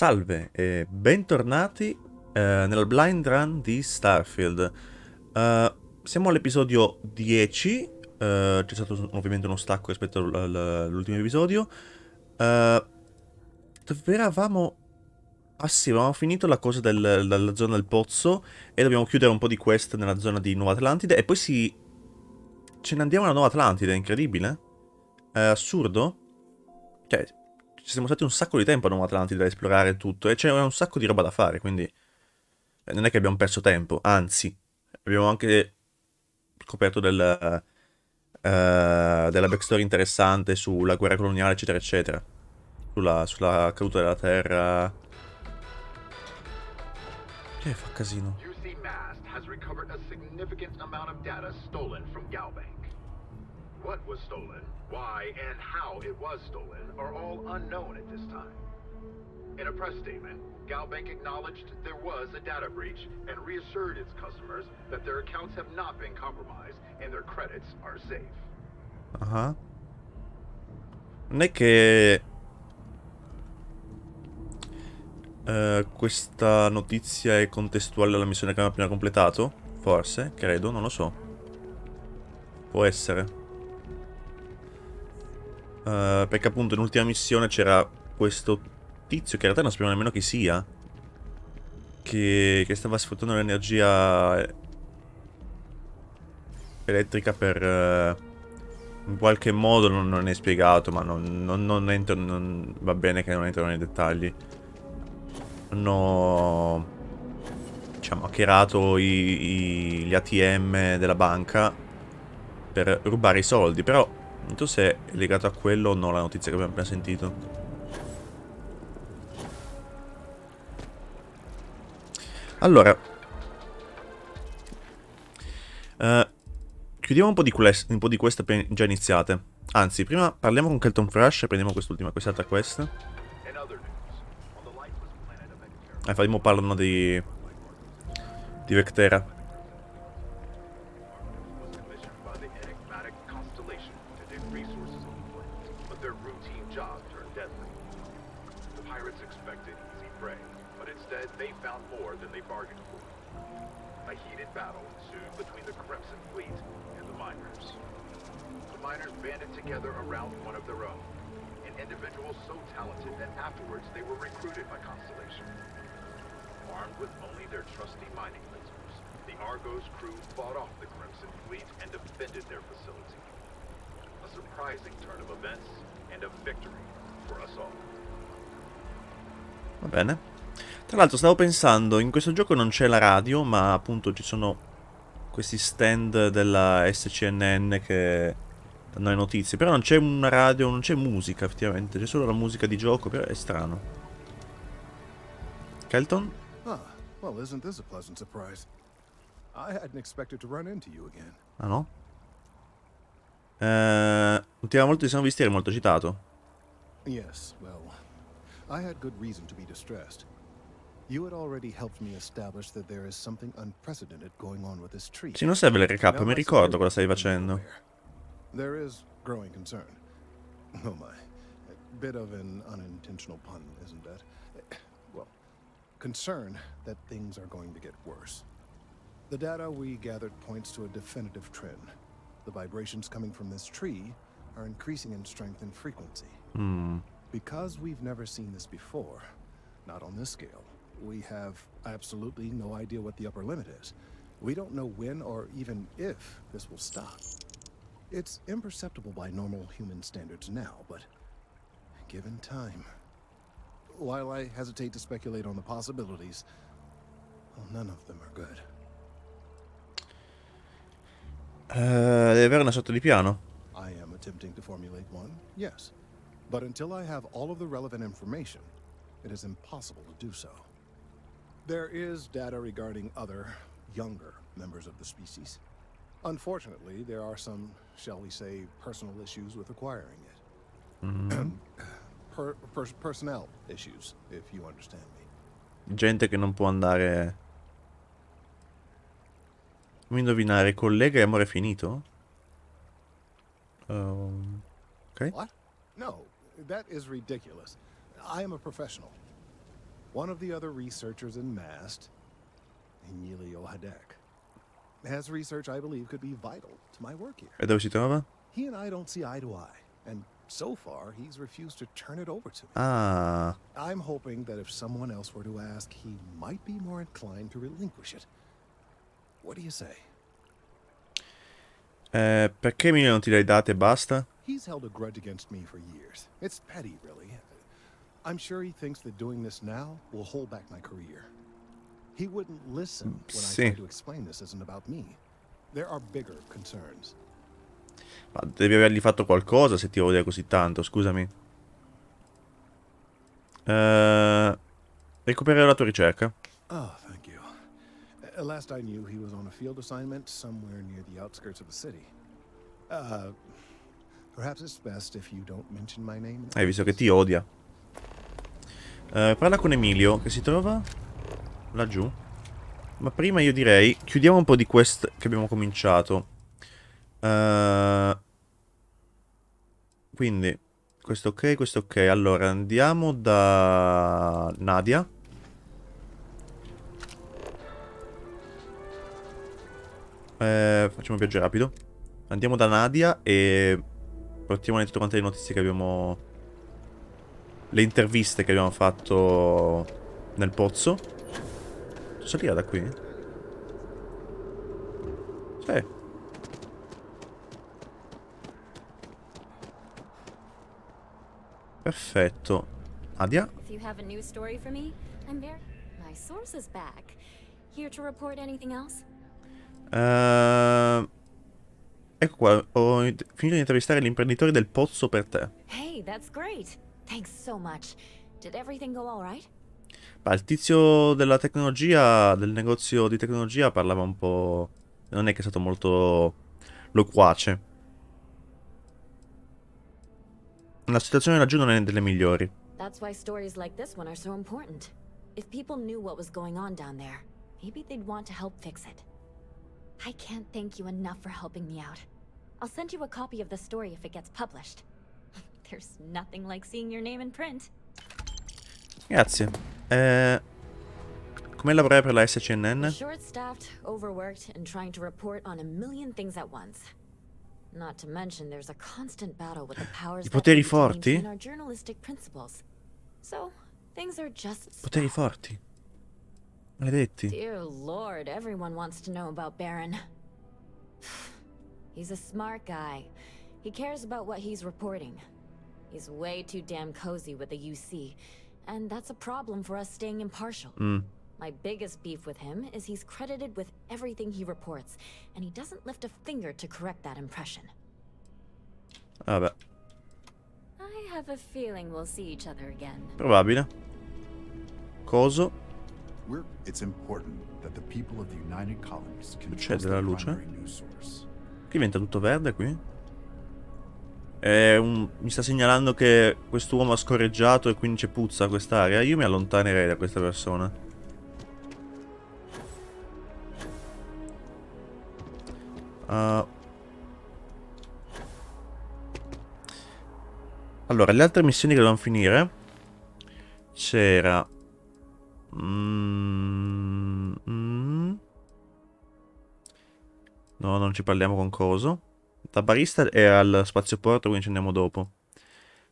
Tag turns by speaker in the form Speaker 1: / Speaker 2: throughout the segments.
Speaker 1: Salve e bentornati nel Blind Run di Starfield. Siamo all'episodio 10, c'è stato ovviamente uno stacco rispetto all'ultimo episodio. Dove eravamo? Ah sì, avevamo finito la cosa della zona del pozzo e dobbiamo chiudere un po' di quest nella zona di Nuova Atlantide e poi ce ne andiamo alla Nuova Atlantide, è incredibile. È assurdo. Cioè, ci siamo stati un sacco di tempo a Nuova Atlantide da esplorare tutto e c'era un sacco di roba da fare, quindi non è che abbiamo perso tempo, anzi, abbiamo anche scoperto della backstory interessante sulla guerra coloniale, eccetera, eccetera. Sulla caduta della terra. Che fa casino?
Speaker 2: UC Mast has recovered a significant amount of data stolen from Galbank. What was stolen, why, and how it was stolen are all unknown at this time. In a press statement, Galbank acknowledged there was a data breach and reassured its customers that their accounts have not been compromised and their credits are safe.
Speaker 1: Ah. Non è che questa notizia è contestuale alla missione che abbiamo appena completato? Forse, credo, non lo so. Può essere. Perché appunto in ultima missione c'era questo tizio che in realtà non sappiamo nemmeno chi sia. Che stava sfruttando l'energia elettrica per... in qualche modo non è spiegato, ma non entro... va bene che non entrano nei dettagli. Hanno... diciamo, hackerato gli ATM della banca per rubare i soldi, però non so se è legato a quello o no la notizia che abbiamo appena sentito. Allora, chiudiamo un po' di quest già iniziate. Anzi, prima parliamo con Kelton Fresh e prendiamo quest'altra quest. Faremo parlano di Vectera.
Speaker 2: Together around one of their own, an individual so talented that afterwards they were recruited by Constellation. Armed with only their trusty mining lasers, the Argo's crew fought off the Crimson Fleet and defended their facility. A surprising turn of events and a victory for us all.
Speaker 1: Va bene. Tra l'altro stavo pensando, in questo gioco non c'è la radio, ma appunto ci sono questi stand della SCNN che danno le notizie. Però non c'è una radio, non c'è musica effettivamente, c'è solo la musica di gioco, però è strano. Kelton?
Speaker 3: Ah, well, isn't this a pleasant surprise? I hadn't expected to run into you again.
Speaker 1: Ah no? L'ultima volta ci siamo visti eri molto agitato.
Speaker 3: Yes, well, I had good reason to be distressed. You had already helped me establish that there is something unprecedented going on with this tree.
Speaker 1: Sì, non serve il recap, mi ricordo cosa stai facendo.
Speaker 3: There is growing concern. Oh my. A bit of an unintentional pun, isn't that? Well, concern that things are going to get worse. The data we gathered points to a definitive trend. The vibrations coming from this tree are increasing in strength and frequency. Because we've never seen this before, not on this scale, we have absolutely no idea what the upper limit is. We don't know when or even if this will stop. It's imperceptible by normal human standards now, but given time... While I hesitate to speculate on the possibilities, well, none of them are good.
Speaker 1: Deve avere una sorta di piano.
Speaker 3: I am attempting to formulate one, yes. But until I have all of the relevant information, it is impossible to do so. There is data regarding other, younger members of the species. Unfortunately, there are some, shall we say, personal issues with acquiring it. Personnel issues, if you understand me.
Speaker 1: Gente che non può andare... Come indovinare, collega e amore finito? Ok.
Speaker 3: What? No, that is ridiculous. I am a professional. one of the other researchers in MAST, Emilio Hadek, has research I believe could be vital to my work here.
Speaker 1: E dove si trova?
Speaker 3: He and I don't see eye to eye, and so far he's refused to turn it over to me.
Speaker 1: Ah,
Speaker 3: I'm hoping that if someone else were to ask, he might be more inclined to relinquish it. What do you say?
Speaker 1: perché Emilio non ti dai date e basta?
Speaker 3: He's held a grudge against me for years. It's petty, really. I'm sure he thinks that doing this now will hold back my career. He wouldn't listen when I try to explain this isn't about me. There are bigger concerns.
Speaker 1: Ma devi avergli fatto qualcosa se ti odia così tanto, scusami. Recuperare la tua ricerca.
Speaker 3: Oh, thank you. Last I knew, he was on a field assignment somewhere near the outskirts of the city. Perhaps it's best if you don't mention my name.
Speaker 1: Visto che ti odia. Parla con Emilio, che si trova laggiù. Ma prima io direi, chiudiamo un po' di quest che abbiamo cominciato. Quindi, questo ok, questo ok. Allora, andiamo da Nadia. Facciamo un viaggio rapido. Andiamo da Nadia e portiamo tutte quante le notizie che abbiamo... Le interviste che abbiamo fatto nel pozzo. Posso salire da qui? Sì. Perfetto. Nadia?
Speaker 4: If you have a news story for me, I'm very... My source is back. Here to report anything else?
Speaker 1: Ecco qua, ho finito di intervistare l'imprenditore del pozzo per te.
Speaker 4: Hey, that's great. Thanks so much. Did everything go all right?
Speaker 1: Ma il tizio della tecnologia, del negozio di tecnologia, parlava un po'... Non è che è stato molto loquace. La situazione laggiù non è delle migliori.
Speaker 4: That's why stories like this one are so important. If people knew what was going on down there, maybe they'd want to help fix it. I can't thank you enough for helping me out. I'll send you a copy of the story if it gets published. There's nothing like seeing your name in print.
Speaker 1: Grazie. Come lavorare per la SCNN?
Speaker 4: Short-staffed, overworked, and trying to report on a million things at once. Not to mention there's a constant battle with the powers
Speaker 1: I
Speaker 4: that
Speaker 1: poteri
Speaker 4: be to
Speaker 1: forti?
Speaker 4: maintain our journalistic principles. So, things are just
Speaker 1: Poteri
Speaker 4: spot.
Speaker 1: forti. Maledetti.
Speaker 4: Dear Lord, everyone wants to know about Baron. He's a smart guy. He cares about what he's reporting. He's way too damn cozy with the UC, and that's a problem for us staying impartial. My biggest beef with him is he's credited with everything he reports, and he doesn't lift a finger to correct that impression.
Speaker 1: Vabbè,
Speaker 4: I have a feeling we'll see each other again.
Speaker 1: probabile. Coso?
Speaker 5: It's important that the people of the United Colonies can
Speaker 1: C'è
Speaker 5: trust
Speaker 1: della
Speaker 5: their
Speaker 1: luce?
Speaker 5: primary news source.
Speaker 1: Qui diventa tutto verde qui? Mi sta segnalando che quest'uomo ha scorreggiato e quindi c'è puzza quest'area. Io mi allontanerei da questa persona. Allora, le altre missioni che dobbiamo finire. C'era... No, non ci parliamo con coso. Da barista è al spazioporto, quindi ci andiamo dopo.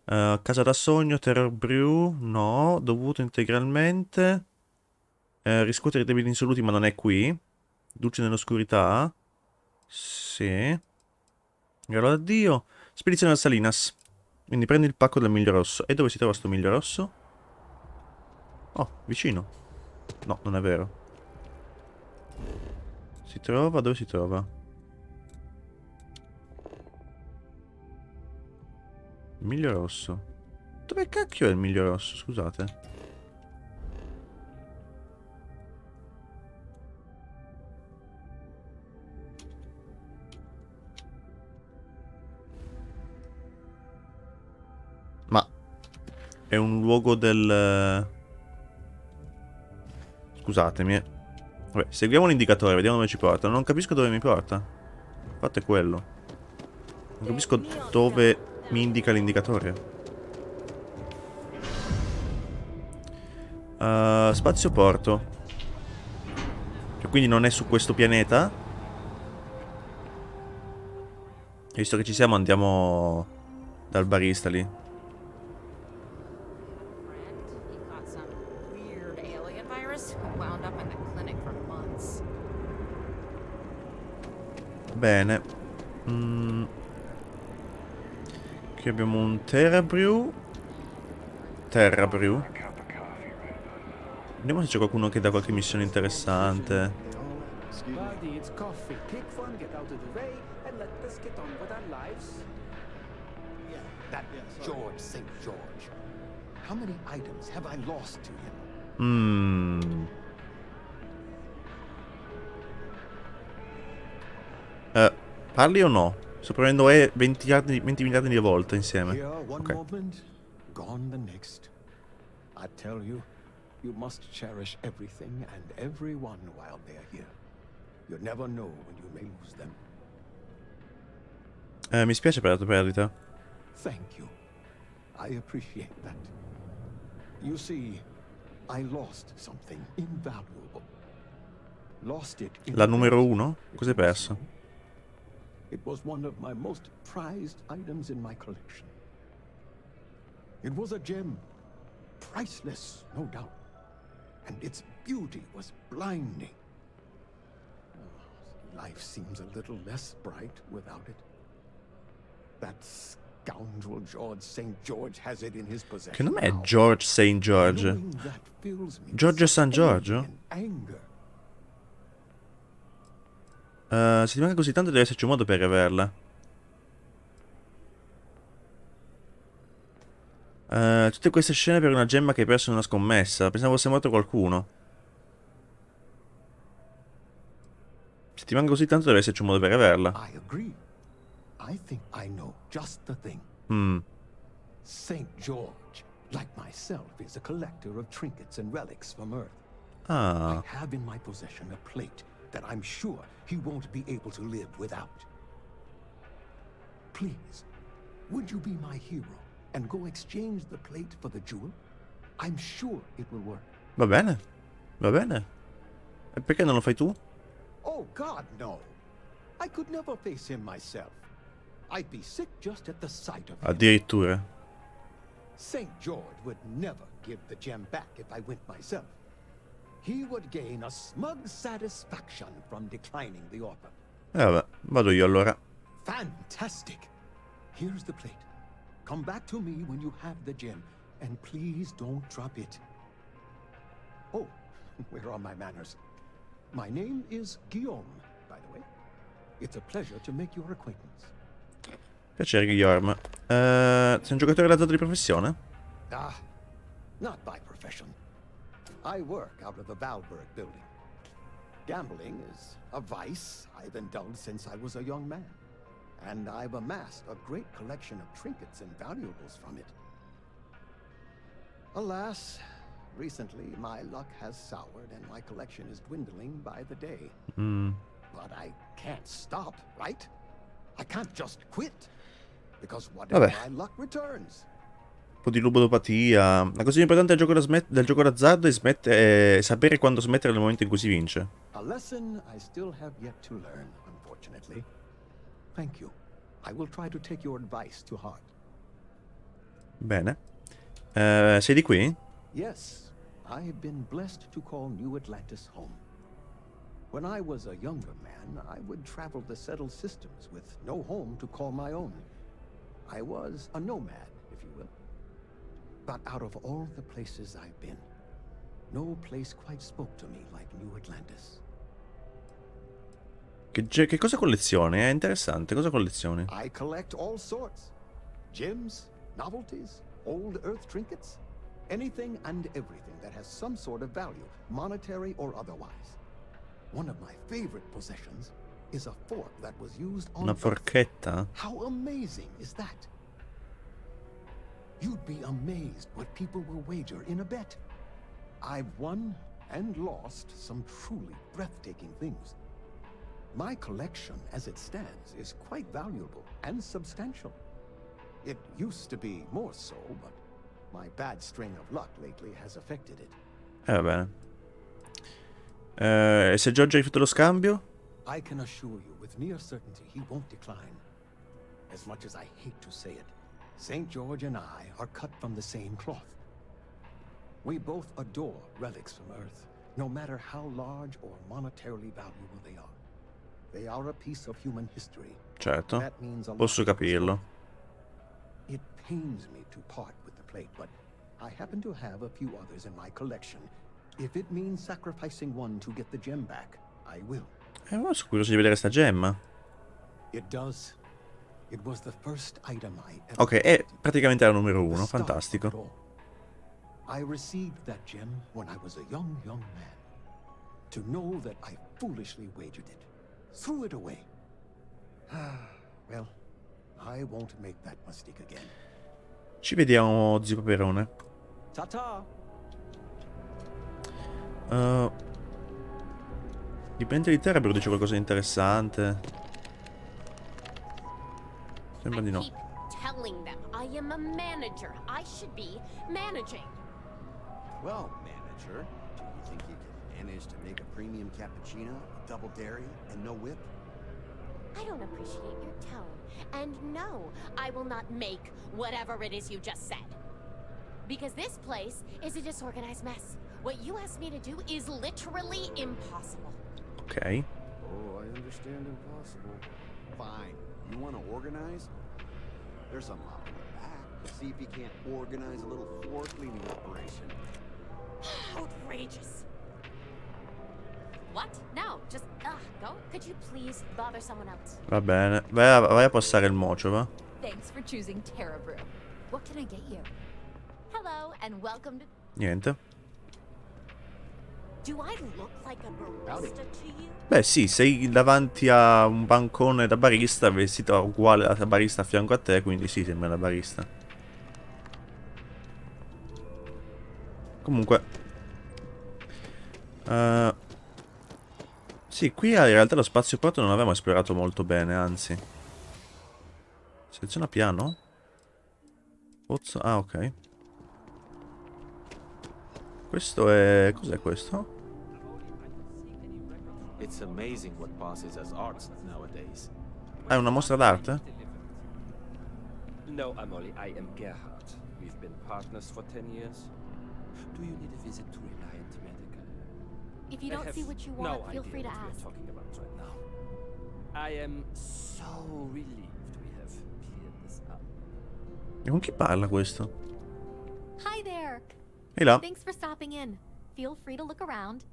Speaker 1: Casa da sogno, Terror Brew, no. Dovuto integralmente. Riscuotere i debiti insoluti, ma non è qui. Luce nell'oscurità. Sì. Regalo d'addio. Spedizione al Salinas. Quindi prendi il pacco del miglio rosso. E dove si trova sto miglio rosso? Oh, vicino. No, non è vero. Si trova? Dove si trova? Il miglio rosso. Dove cacchio è il miglio rosso? Scusate. Ma è un luogo del... Scusatemi. Vabbè, seguiamo l'indicatore, vediamo dove ci porta. Non capisco dove mi porta. Il fatto è quello. Non capisco dove mi indica l'indicatore. Spazio porto. Cioè, quindi non è su questo pianeta. E visto che ci siamo, andiamo dal barista lì.
Speaker 6: He caught some weird alien virus and wound up in the clinic for months.
Speaker 1: Bene. Qui abbiamo un Terrabrew. Terrabrew. Vediamo se c'è qualcuno che dà qualche missione interessante.
Speaker 7: Buddy, it's coffee. Take fun, get out of the way, and let us get on with our lives.
Speaker 8: Yeah, that George St. George. How many items have I lost to him?
Speaker 1: Parli o no? Sto prendendo 20 miliardi di volte insieme.
Speaker 3: Here one
Speaker 1: Ok.
Speaker 3: moment, gone the next. I tell you, you must cherish everything and everyone while they're here. You never know when you may lose them.
Speaker 1: Mi spiace per la tua perdita.
Speaker 3: Thank you. I appreciate that. You see, I lost something invaluable. Lost it in
Speaker 1: La
Speaker 3: a
Speaker 1: numero
Speaker 3: race.
Speaker 1: 1? Cos'hai perso?
Speaker 3: It was one of my most prized items in my collection. It was a gem, priceless, no doubt, and its beauty was blinding. Oh, life seems a little less bright without it. That scoundrel George St. George has it in his possession.
Speaker 1: Che nome è
Speaker 3: now.
Speaker 1: George St. George?
Speaker 3: Knowing that fills me with
Speaker 1: Giorgio
Speaker 3: such
Speaker 1: San Giorgio?
Speaker 3: envy and anger.
Speaker 1: Se ti manca così tanto deve esserci un modo per averla. Tutte queste scene per una gemma che hai perso in una scommessa. Pensavo fosse morto qualcuno. Se ti manca così tanto deve esserci un modo per averla.
Speaker 3: I agree. I think I know just the thing. St. George, like myself, is a collector of trinkets and relics from Earth.
Speaker 1: Ah.
Speaker 3: I have in my possession a plate that I'm sure he won't be able to live without. Please, would you be my hero and go exchange the plate for the jewel? I'm sure it will work.
Speaker 1: Va bene. Va bene. E perché non lo fai tu?
Speaker 3: Oh, God, no. I could never face him myself. I'd be sick just at the sight of him.
Speaker 1: Addirittura.
Speaker 3: St. George would never give the gem back if I went myself. He would gain a smug satisfaction from declining the offer.
Speaker 1: Vabbè, vado io allora.
Speaker 3: Fantastic. Here's the plate. Come back to me when you have the gem, and please don't drop it. Oh, where are my manners? My name is Guillaume, by the way. It's a pleasure to make your acquaintance.
Speaker 1: Piacere, Guillaume. Sei un giocatore d'azzardo di professione?
Speaker 3: Ah, not by profession. I work out of the Valberg building. Gambling is a vice I've indulged since I was a young man, and I've amassed a great collection of trinkets and valuables from it. Alas, recently my luck has soured and my collection is dwindling by the day. But I can't stop, right? I can't just quit, because what if
Speaker 1: Vabbè.
Speaker 3: my luck returns?
Speaker 1: Un po' di ludopatia. La cosa importante del gioco d'azzardo è sapere quando smettere nel momento in cui si vince.
Speaker 3: A lesson I still have yet to learn, unfortunately. Thank you. I will try to take your advice to heart.
Speaker 1: Bene. Sei di qui?
Speaker 3: Yes, I have been blessed to call New Atlantis home. When I was a younger man, I would travel the settled systems with no home to call my own. I was a nomad, if you will. But out of all the places I've been, no place quite spoke to me like New Atlantis.
Speaker 1: Che cosa collezioni? È interessante. Cosa collezioni?
Speaker 3: I collect all sorts. Gems, novelties, old Earth trinkets. Anything and everything that has some sort of value, monetary or otherwise. One of my favorite possessions is a fork that was used on
Speaker 1: Una
Speaker 3: Earth.
Speaker 1: forchetta?
Speaker 3: How amazing is that? You'd be amazed what people will wager in a bet. I've won and lost some truly breathtaking things. My collection, as it stands, is quite valuable and substantial. It used to be more so, but my bad string of luck lately has affected it.
Speaker 1: Va bene. E se George ha rifiutato lo scambio?
Speaker 8: I can assure you with near certainty he won't decline. As much as I hate to say it, St. George and I are cut from the same cloth. We both adore relics from Earth, no matter how large or monetarily valuable they are. They are a piece of human history.
Speaker 1: Certo,
Speaker 8: That means a lot
Speaker 1: posso
Speaker 8: to us
Speaker 1: capirlo.
Speaker 8: both. It pains me to part with the plate, but I happen to have a few others in my collection. If it means sacrificing one to get the gem back, I will.
Speaker 1: Ma sono curioso di vedere sta gemma.
Speaker 8: It does. It was the first item I ever
Speaker 1: Ok, è
Speaker 8: collected.
Speaker 1: praticamente la numero
Speaker 8: The
Speaker 1: 1,
Speaker 8: start of it
Speaker 1: fantastico.
Speaker 8: all. I received that gem when I was a young man. To know that I foolishly wagered it, threw it away. Well, I won't make that mistake again.
Speaker 1: Ci vediamo, zio Paperone.
Speaker 7: Ta-ta!
Speaker 1: Dipende di te, Rebro, dice qualcosa di interessante. Sembra di no.
Speaker 6: I keep telling them I am a manager. I should be managing.
Speaker 9: Well, manager, do you think you can manage to make a premium cappuccino, a double dairy, and no whip?
Speaker 6: I don't appreciate your tone. And no, I will not make whatever it is you just said. Because this place is a disorganized mess. What you asked me to do is literally impossible.
Speaker 1: Ok.
Speaker 9: Oh, I understand impossible. Fine. You want to organize? There's a mop in the back. See if you can't organize a little floor cleaning operation.
Speaker 6: Outrageous. What? No, just go. Could you please bother someone else?
Speaker 1: Va bene. Vai a passare il mocio, va?
Speaker 10: Thanks for choosing Terra Brew. What can I get you?
Speaker 6: Hello and welcome to...
Speaker 1: Niente.
Speaker 6: Do I look like a barista to you?
Speaker 1: Beh sì, sei davanti a un bancone da barista, vestito uguale alla barista a fianco a te, quindi sì, sembra la barista. Comunque sì, qui in realtà lo spazio porto non avevamo esplorato molto bene, anzi. Seleziona piano? Pozzo, ah ok. Questo è... cos'è questo?
Speaker 11: It's amazing what passes as art nowadays.
Speaker 1: Ah, è una mostra d'arte?
Speaker 12: No, Amoli, I am Gerhard. We've been partners for 10 years. Do you need a visit to Reliant Medical?
Speaker 6: If you
Speaker 12: I
Speaker 6: don't
Speaker 12: have
Speaker 6: see what you
Speaker 12: no
Speaker 6: want, feel
Speaker 12: idea
Speaker 6: free to
Speaker 12: what we are
Speaker 6: ask.
Speaker 12: talking about right now. I am so relieved we have cleared this up.
Speaker 1: E con chi parla questo?
Speaker 10: Hi there.
Speaker 1: Ehi là.
Speaker 10: Thanks for stopping in. Feel free to look around.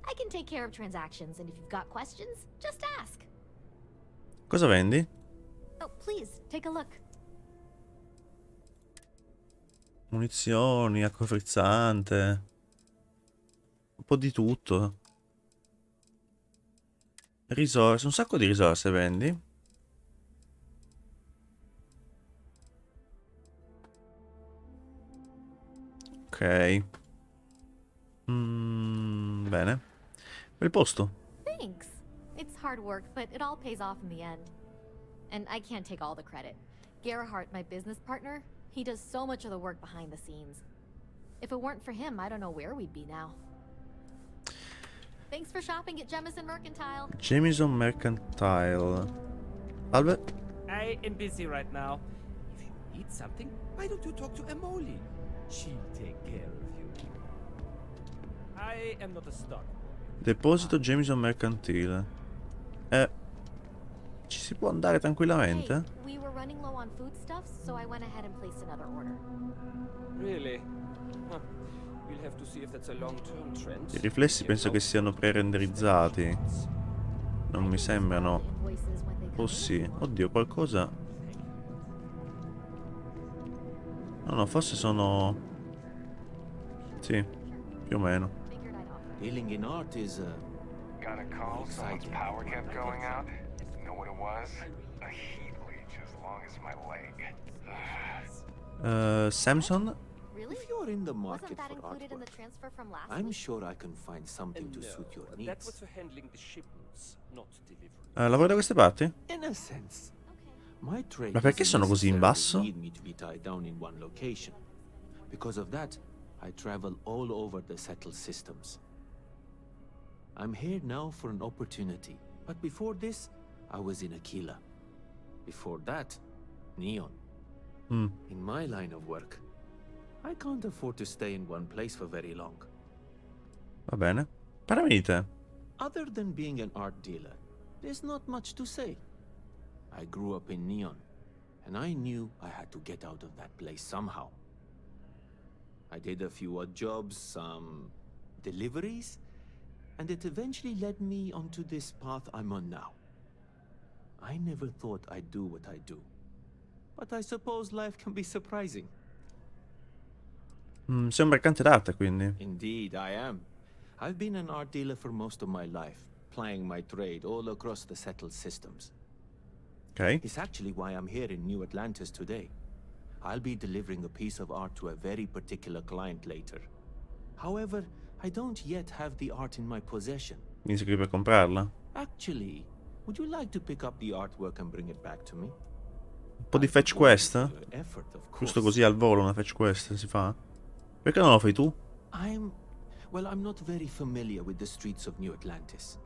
Speaker 10: I can take care of transactions, and if you've got questions, just ask.
Speaker 1: Cosa vendi?
Speaker 10: Oh, please, take a look.
Speaker 1: Munizioni, acqua frizzante. Un po' di tutto. Risorse, un sacco di risorse vendi. Ok. Bene. Bel posto.
Speaker 10: Thanks. It's hard work, but it all pays off in the end. And I can't take all the credit. Gerhardt, my business partner, he does so much of the work behind the scenes. If it weren't for him, I don't know where we'd be now. Thanks for shopping at Jemison Mercantile.
Speaker 1: Jemison Mercantile. Salve.
Speaker 12: I am busy right now. If you need something, why don't you talk to Amoli? She'll take care of you. I am not a stock.
Speaker 1: Deposito Jemison Mercantile. Ci si può andare tranquillamente?
Speaker 10: Hey, we were running low on foodstuffs, so I went ahead and placed another order.
Speaker 12: Really? Huh. We'll have to see if that's a long-term trend.
Speaker 1: I riflessi penso che siano pre-renderizzati. Non mi sembrano. Oh sì. Oddio, qualcosa. No, no, forse sono... Sì, più o meno.
Speaker 11: Dealing in art is
Speaker 2: Got a call, someone's power kept going out. You know what it was? A heat leech as long as my leg.
Speaker 1: Samson?
Speaker 10: Really?
Speaker 11: If you're in the
Speaker 10: Wasn't
Speaker 11: market
Speaker 10: that
Speaker 11: for
Speaker 10: included in the
Speaker 11: artwork,
Speaker 10: transfer from last
Speaker 11: I'm
Speaker 10: week?
Speaker 11: sure I can find something to suit your
Speaker 12: That
Speaker 11: needs.
Speaker 12: was for handling the shipments, not delivery.
Speaker 1: Lavori da queste parti?
Speaker 11: In a sense. My trade
Speaker 1: Ma perché
Speaker 11: doesn't
Speaker 1: sono così in
Speaker 11: necessarily
Speaker 1: basso?
Speaker 11: need me to be tied down in one location. Because of that, I travel all over the settled systems. I'm here now for an opportunity, but before this, I was in Aquila. Before that, Neon. In my line of work, I can't afford to stay in one place for very long.
Speaker 1: Va bene. Parlami di te.
Speaker 11: Other than being an art dealer, there's not much to say. I grew up in Neon, and I knew I had to get out of that place somehow. I did a few odd jobs, some deliveries, and it eventually led me onto this path I'm on now. I never thought I'd do what I do, but I suppose life can be surprising.
Speaker 1: Sei un mercante d'arte, quindi.
Speaker 11: Indeed, I am. I've been an art dealer for most of my life, plying my trade all across the settled systems.
Speaker 1: Ok.
Speaker 11: It's actually why I'm here in New Atlantis today. I'll be delivering a piece of art to a very particular client later. However, I don't yet have the art in my possession.
Speaker 1: Quindi sei qui per comprarla?
Speaker 11: Actually, would you like to pick up the artwork and bring it back to me?
Speaker 1: Un po' di fetch quest?
Speaker 11: Effort, of course.
Speaker 1: Giusto così al volo una fetch quest si fa? Perché non lo fai tu?
Speaker 11: I'm not very familiar with the streets of New Atlantis.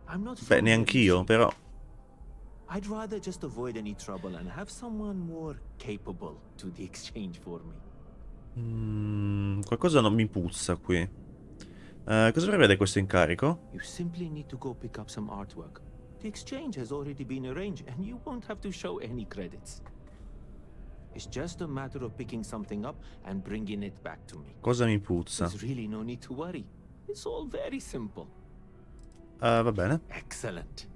Speaker 11: I'm not
Speaker 1: Beh, neanch'io, però.
Speaker 11: I'd rather just avoid any trouble and have someone more capable do the exchange for me.
Speaker 1: Qualcosa non mi puzza qui. Cosa prevede questo incarico?
Speaker 11: You simply need to go pick up some artwork. The exchange has already been arranged and you won't have to show any credits. It's just a matter of picking something up and bringing it back to me.
Speaker 1: Cosa mi puzza?
Speaker 11: There's really no need to worry. It's all very simple.
Speaker 1: Va bene.
Speaker 11: Excellent.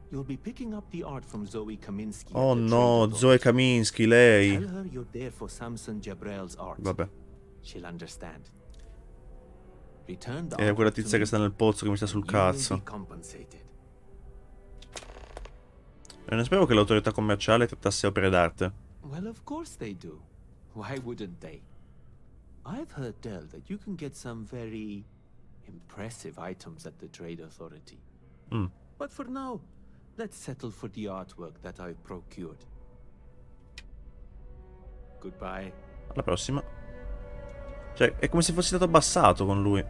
Speaker 11: You'll be picking up the art from Zoe Kaminsky.
Speaker 1: Oh no, Zoe Kaminsky, lei.
Speaker 11: Tell her you're there for Samson Jabrel's art.
Speaker 1: Vabbè.
Speaker 11: She'll understand. Return the
Speaker 1: È quella
Speaker 11: artwork to
Speaker 1: tizia che
Speaker 11: me,
Speaker 1: sta nel pozzo che mi sta sul
Speaker 11: and you will
Speaker 1: cazzo.
Speaker 11: be compensated.
Speaker 1: E non sapevo che l'autorità commerciale trattasse opere d'arte.
Speaker 11: Well, of course they do. Why wouldn't they? I've heard tell that you can get some very impressive items at the Trade Authority. But for now, let's settle for the artwork that I've procured. Goodbye.
Speaker 1: Alla prossima. Cioè, è come se fossi stato abbassato con lui.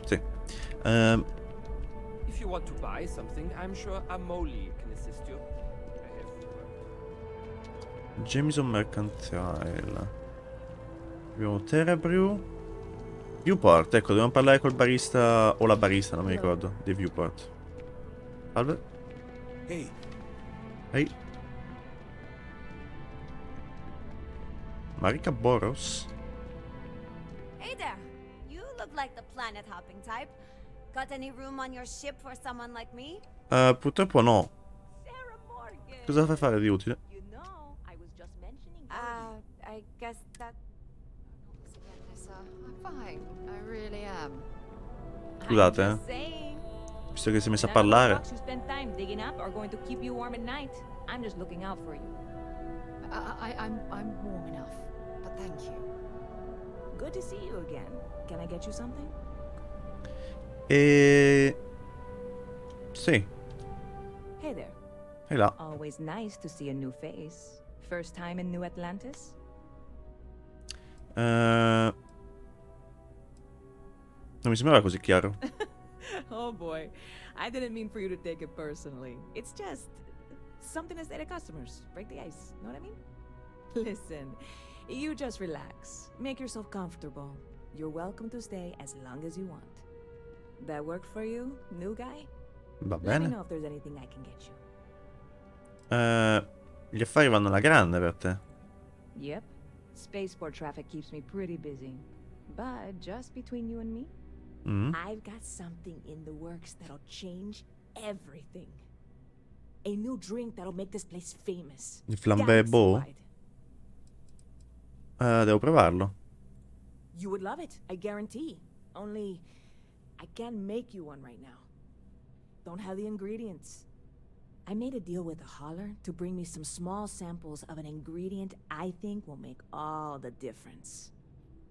Speaker 1: Sì.
Speaker 12: If you want to buy something, I'm sure Amoli can assist you.
Speaker 1: Jameson Mercantile. Abbiamo Terebrew. Viewport, ecco, dobbiamo parlare col barista o la barista, non mi ricordo, di Viewport. Salve.
Speaker 8: Hey.
Speaker 1: Ehi. Marika Boros.
Speaker 13: Hey there. You look like the planet hopping type. Got any room on your ship for someone like me?
Speaker 1: Purtroppo no. Cosa fai fare di utile?
Speaker 13: I guess that...
Speaker 10: Fine, I really am.
Speaker 1: Scusate, visto che si è messa a parlare.
Speaker 14: You spend time digging up are going to keep you warm at night. I'm just looking out for you.
Speaker 10: I'm warm enough, but thank you.
Speaker 14: Good to see you again. Can I get you something?
Speaker 1: Sì.
Speaker 14: Hey there.
Speaker 1: E là.
Speaker 14: Always nice to see a new face. First time in New Atlantis?
Speaker 1: Non mi sembrava così chiaro.
Speaker 14: Oh boy, I didn't mean for you to take it personally. It's just something to say to customers. Break the ice, know what I mean? Listen, you just relax. Make yourself comfortable. You're welcome to stay as long as you want. That work for you, new guy?
Speaker 1: Va
Speaker 14: Let me
Speaker 1: bene.
Speaker 14: know if there's anything I can get you.
Speaker 1: Gli affari vanno alla grande per te.
Speaker 14: Yep. Spaceport traffic keeps me pretty busy. But just between you and me, I've got something in the works that'll change everything. A new drink that'll make this place famous.
Speaker 1: Il flambé boh? Devo provarlo.
Speaker 14: You would love it, I guarantee. Only, I can't make you one right now. Don't have the ingredients. I made a deal with a hauler to bring me some small samples of an ingredient I think will make all the difference.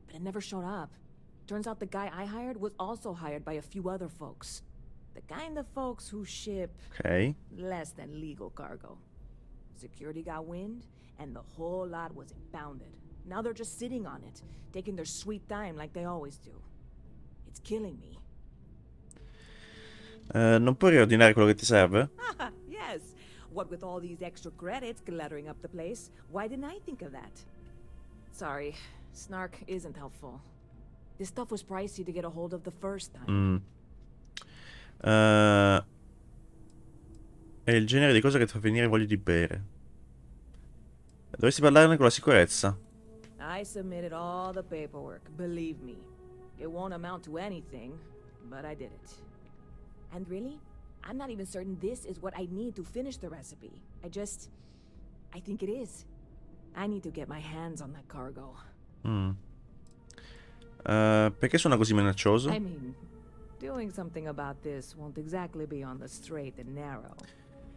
Speaker 14: But it never showed up. Turns out the guy I hired was also hired by a few other folks. The kind of folks who ship less than legal cargo. Security got wind, and the whole lot was impounded. Now they're just sitting on it, taking their sweet time like they always do. It's killing me.
Speaker 1: Non puoi riordinare quello che ti serve?
Speaker 14: Yes. What with all these extra credits cluttering up the place, why didn't I think of that? Sorry, snark isn't helpful. This stuff was pricey to get a hold of the first time.
Speaker 1: È il genere di cosa che ti fa venire voglia di bere. Dovresti parlarne con la sicurezza.
Speaker 14: I submitted all the paperwork, believe me. It won't amount to anything, but I did it. And really, I'm not even certain this is what I need to finish the recipe. I think it is. I need to get my hands on that cargo.
Speaker 1: Perché suona così minaccioso?
Speaker 14: I mean, doing something about this won't exactly be on the straight and narrow,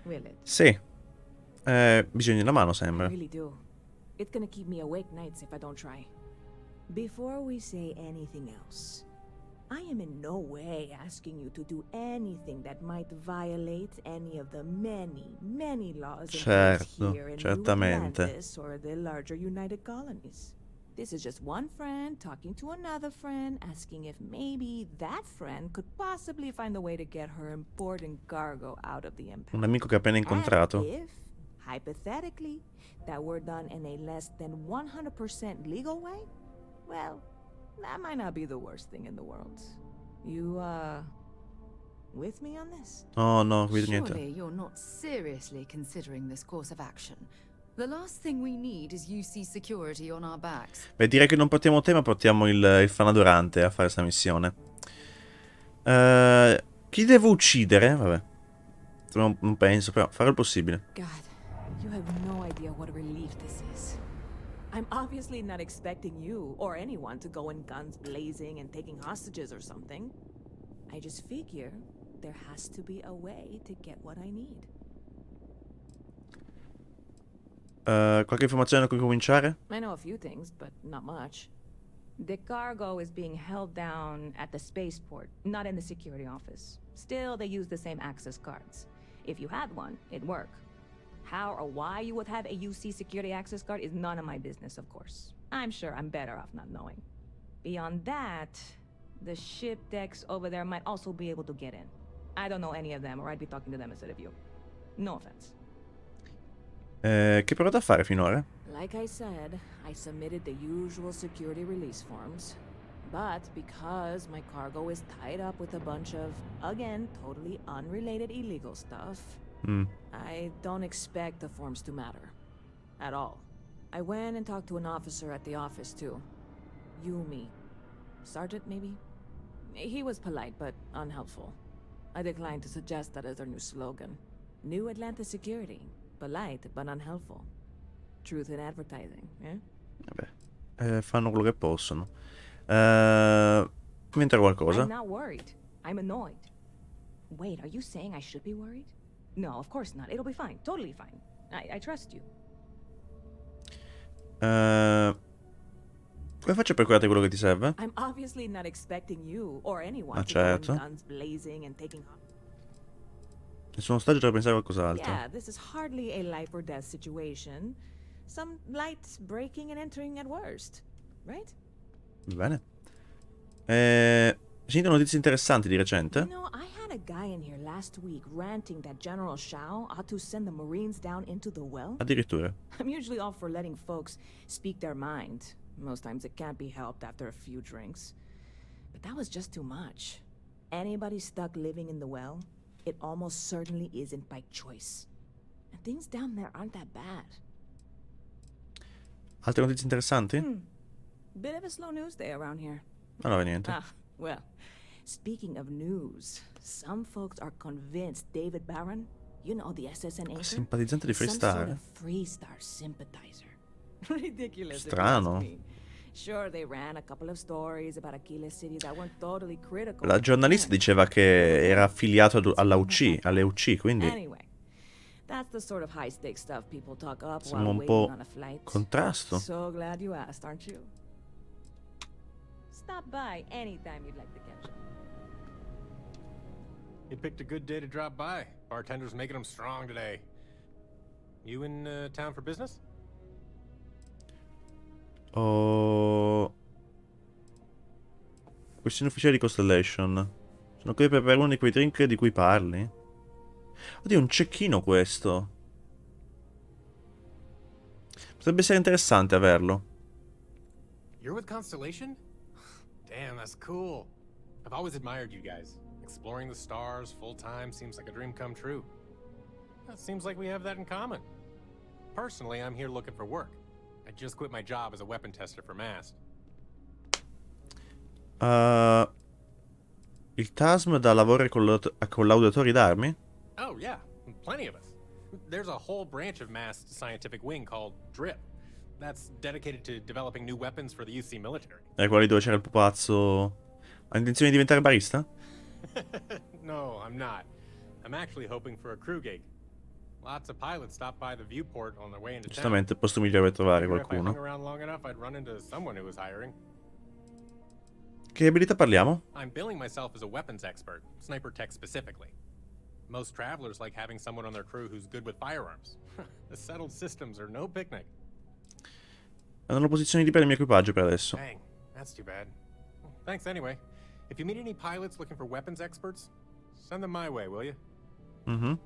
Speaker 14: will it?
Speaker 1: Sì. Bisogna di una mano, sembra.
Speaker 14: I really do. It's gonna keep me awake nights if I don't try. Before we say anything else, I am in no way asking you to do anything that might violate any of the many laws in place here in New Atlantis or the larger United Colonies. This is just one friend talking to another friend, asking if maybe that friend could possibly find a way to get her important cargo out of the Empire.
Speaker 1: Un amico che ha appena incontrato.
Speaker 14: And if, hypothetically, that were done in a less than 100% legal way, well, that might not be the worst thing in the world. You, with me on this?
Speaker 1: Oh no, qui niente.
Speaker 15: Surely you're not seriously considering this course of action. The last thing we need is UC security on our backs.
Speaker 1: Beh, direi che non portiamo te, ma portiamo il fanadorante a fare questa missione. Chi devo uccidere? Vabbè. Non penso, però farò il possibile.
Speaker 14: God, you have no idea what a relief this is. I'm obviously not expecting you or anyone to go in guns blazing and taking hostages or something. I just figure there has to be a way to get what I need.
Speaker 1: Qualche informazione da cui cominciare?
Speaker 14: I know a few things, but not much. The cargo is being held down at the spaceport, not in the security office. Still, they use the same access cards. If you had one, it'd work. How or why you would have a UC security access card is none of my business, of course. I'm sure I'm better off not knowing. Beyond that, the ship decks over there might also be able to get in. I don't know any of them, or I'd be talking to them instead of you. No offense.
Speaker 1: Che ho provato a fare finora?
Speaker 14: Like I said, I submitted the usual security release forms. But because my cargo is tied up with a bunch of, again, totally unrelated illegal stuff, I don't expect the forms to matter. At all. I went and talked to an officer at the office, too. Yumi. Sergeant, maybe? He was polite, but unhelpful. I declined to suggest that as their new slogan. New Atlanta Security. Polite, but unhelpful. Truth in advertising, eh?
Speaker 1: Vabbè, fanno quello che possono. Mentre qualcosa.
Speaker 14: I'm not worried. I'm annoyed. Wait, are you saying I should be worried? No, of course not. It'll be fine. Totally fine. I trust you.
Speaker 1: Come faccio per curare quello che ti serve?
Speaker 14: I'm obviously not expecting you or anyone to
Speaker 1: certo.
Speaker 14: go in guns blazing and taking off.
Speaker 1: Nessuno stagio deve pensare a qualcos'altro.
Speaker 14: Yeah, this is hardly a life or death situation. Some light breaking and entering at worst, right?
Speaker 1: Bene. Sentite notizie interessanti di recente?
Speaker 14: You know, I had a guy in here last week ranting that General Shao ought to send the Marines down into the well.
Speaker 1: Addirittura.
Speaker 14: I'm usually all for letting folks speak their mind. Most times it can't be helped after a few drinks. But that was just too much. Anybody stuck living in the well, it almost certainly isn't by choice. And things down there aren't that bad.
Speaker 1: Altre notizie interessanti?
Speaker 14: Bit of a slow news day around here.
Speaker 1: Allora niente.
Speaker 14: Well, speaking of news, some folks are convinced David Barron, you know, the SSN anchor,
Speaker 1: Simpatizzante di Freestar.
Speaker 14: some sort of Freestar sympathizer. Ridiculous.
Speaker 1: Strano.
Speaker 14: Sure, they ran a couple of stories about Achilles City that weren't totally critical.
Speaker 1: La giornalista diceva che era affiliato alle UC, quindi
Speaker 14: Anyway, that's the sort of high-stakes stuff people talk up
Speaker 1: siamo
Speaker 14: while
Speaker 1: un po'
Speaker 14: waiting on a flight.
Speaker 1: contrasto.
Speaker 14: So glad you asked, aren't you? Stop by anytime you'd like to catch up.
Speaker 16: You picked a good day to drop by. Bartender's making them strong today. You in town for business?
Speaker 1: Oh... Questione ufficiale di Constellation. Sono qui per uno di quei drink di cui parli? Oddio, un cecchino questo. Potrebbe essere interessante averlo.
Speaker 16: You're with Constellation? Damn, that's cool. I've always admired you guys. Exploring the stars full-time seems like a dream come true. It seems like we have that in common. Personally, I'm here looking for work. I just quit my job as a weapon tester for Mast.
Speaker 1: Il TASM dà lavoro a collaudatori d'armi?
Speaker 16: Oh, yeah. Plenty of us. There's a whole branch of Mast's scientific wing called DRIP. That's dedicated to developing new weapons for the UC military.
Speaker 1: Quello lì dove c'era il pupazzo. Ha intenzione di diventare barista?
Speaker 16: No, I'm not. I'm actually hoping for a crew gig. Lots of pilots stop by the viewport on their way into town.
Speaker 1: Giustamente, il posto migliore per trovare
Speaker 16: If I hung
Speaker 1: qualcuno.
Speaker 16: around long enough, I'd run into someone who was hiring.
Speaker 1: Che abilità parliamo?
Speaker 16: I'm billing myself as a weapons expert, sniper tech specifically. Most travelers like having someone on their crew who's good with firearms. The settled systems are no picnic.
Speaker 1: Non ho posizioni libere nel mio equipaggio per adesso.
Speaker 16: Dang, that's too bad. Thanks anyway. If you meet any pilots looking for weapons experts, send them my way, will you?
Speaker 1: Mhm.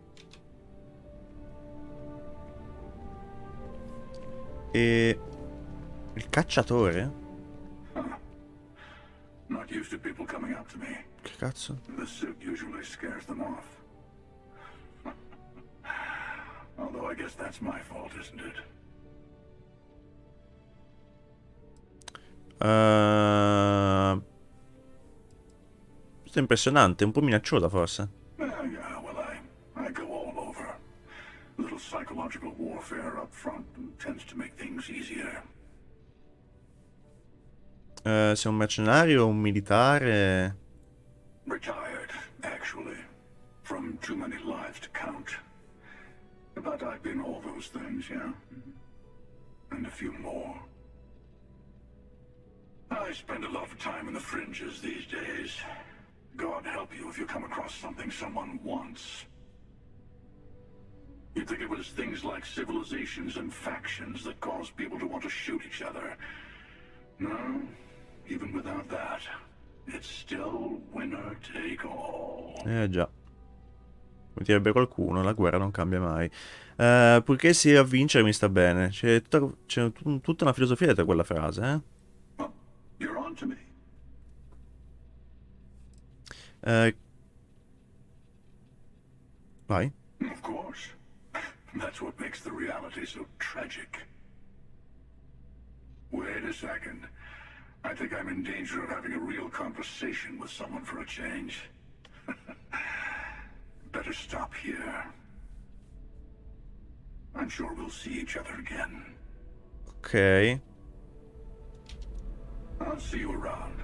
Speaker 1: E... il cacciatore?
Speaker 17: Not used to people coming up to me.
Speaker 1: Che cazzo?
Speaker 17: The suit usually scares them off. Although I guess that's my fault, isn't it?
Speaker 1: Questo è impressionante, un po' minacciosa forse.
Speaker 17: Yeah, well, I go all over. Little psychological warfare up front tends to make things easier.
Speaker 1: Sei un mercenario o un militare?
Speaker 17: Retired, actually. From too many lives to count. But I've been all those things, yeah? And a few more. I spend a lot of time in the fringes these days. God help you if you come across something someone wants. You'd think it was things like civilizations and factions that cause people to want to shoot each other. No, even without that, it's still winner take all.
Speaker 1: Già. Come direbbe qualcuno, la guerra non cambia mai. Purché sia a vincere mi sta bene. C'è tutta una filosofia dietro quella frase, eh?
Speaker 17: You're on to me.
Speaker 1: Vai.
Speaker 17: Of course. That's what makes the reality so tragic. Wait a second. I think I'm in danger of having a real conversation with someone for a change. Better stop here. I'm sure we'll see each other again.
Speaker 1: Ok.
Speaker 17: I'll see you around.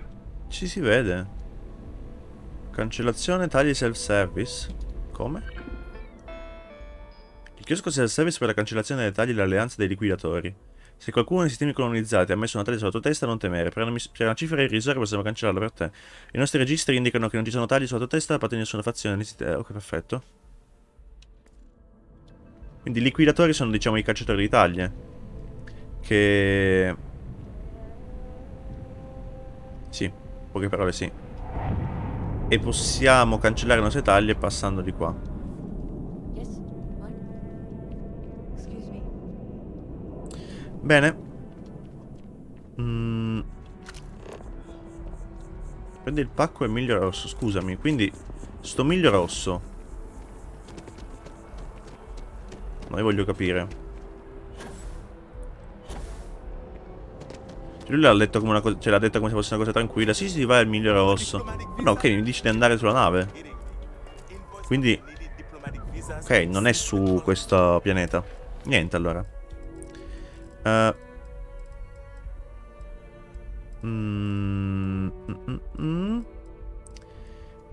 Speaker 1: Ci si vede. Cancellazione tagli self-service. Come? Il chiosco self-service per la cancellazione dei tagli e l'alleanza dei liquidatori. Se qualcuno nei sistemi colonizzati ha messo una taglia sulla tua testa, non temere. Per una cifra irrisoria possiamo cancellarla per te. I nostri registri indicano che non ci sono tagli sulla tua testa da parte di nessuna fazione. Ok, perfetto. Quindi i liquidatori sono, diciamo, i cacciatori di taglie. Che... sì, in poche parole sì. E possiamo cancellare le nostre taglie passando di qua. Bene. Prendi il pacco e miglio rosso, scusami. Quindi, sto miglio rosso. No, io voglio capire. Lui l'ha detto come una cosa, cioè l'ha detto come se fosse una cosa tranquilla. Sì, sì, vai al miglio rosso. No, ok, mi dice di andare sulla nave. Quindi, ok, non è su questo pianeta. Niente, allora.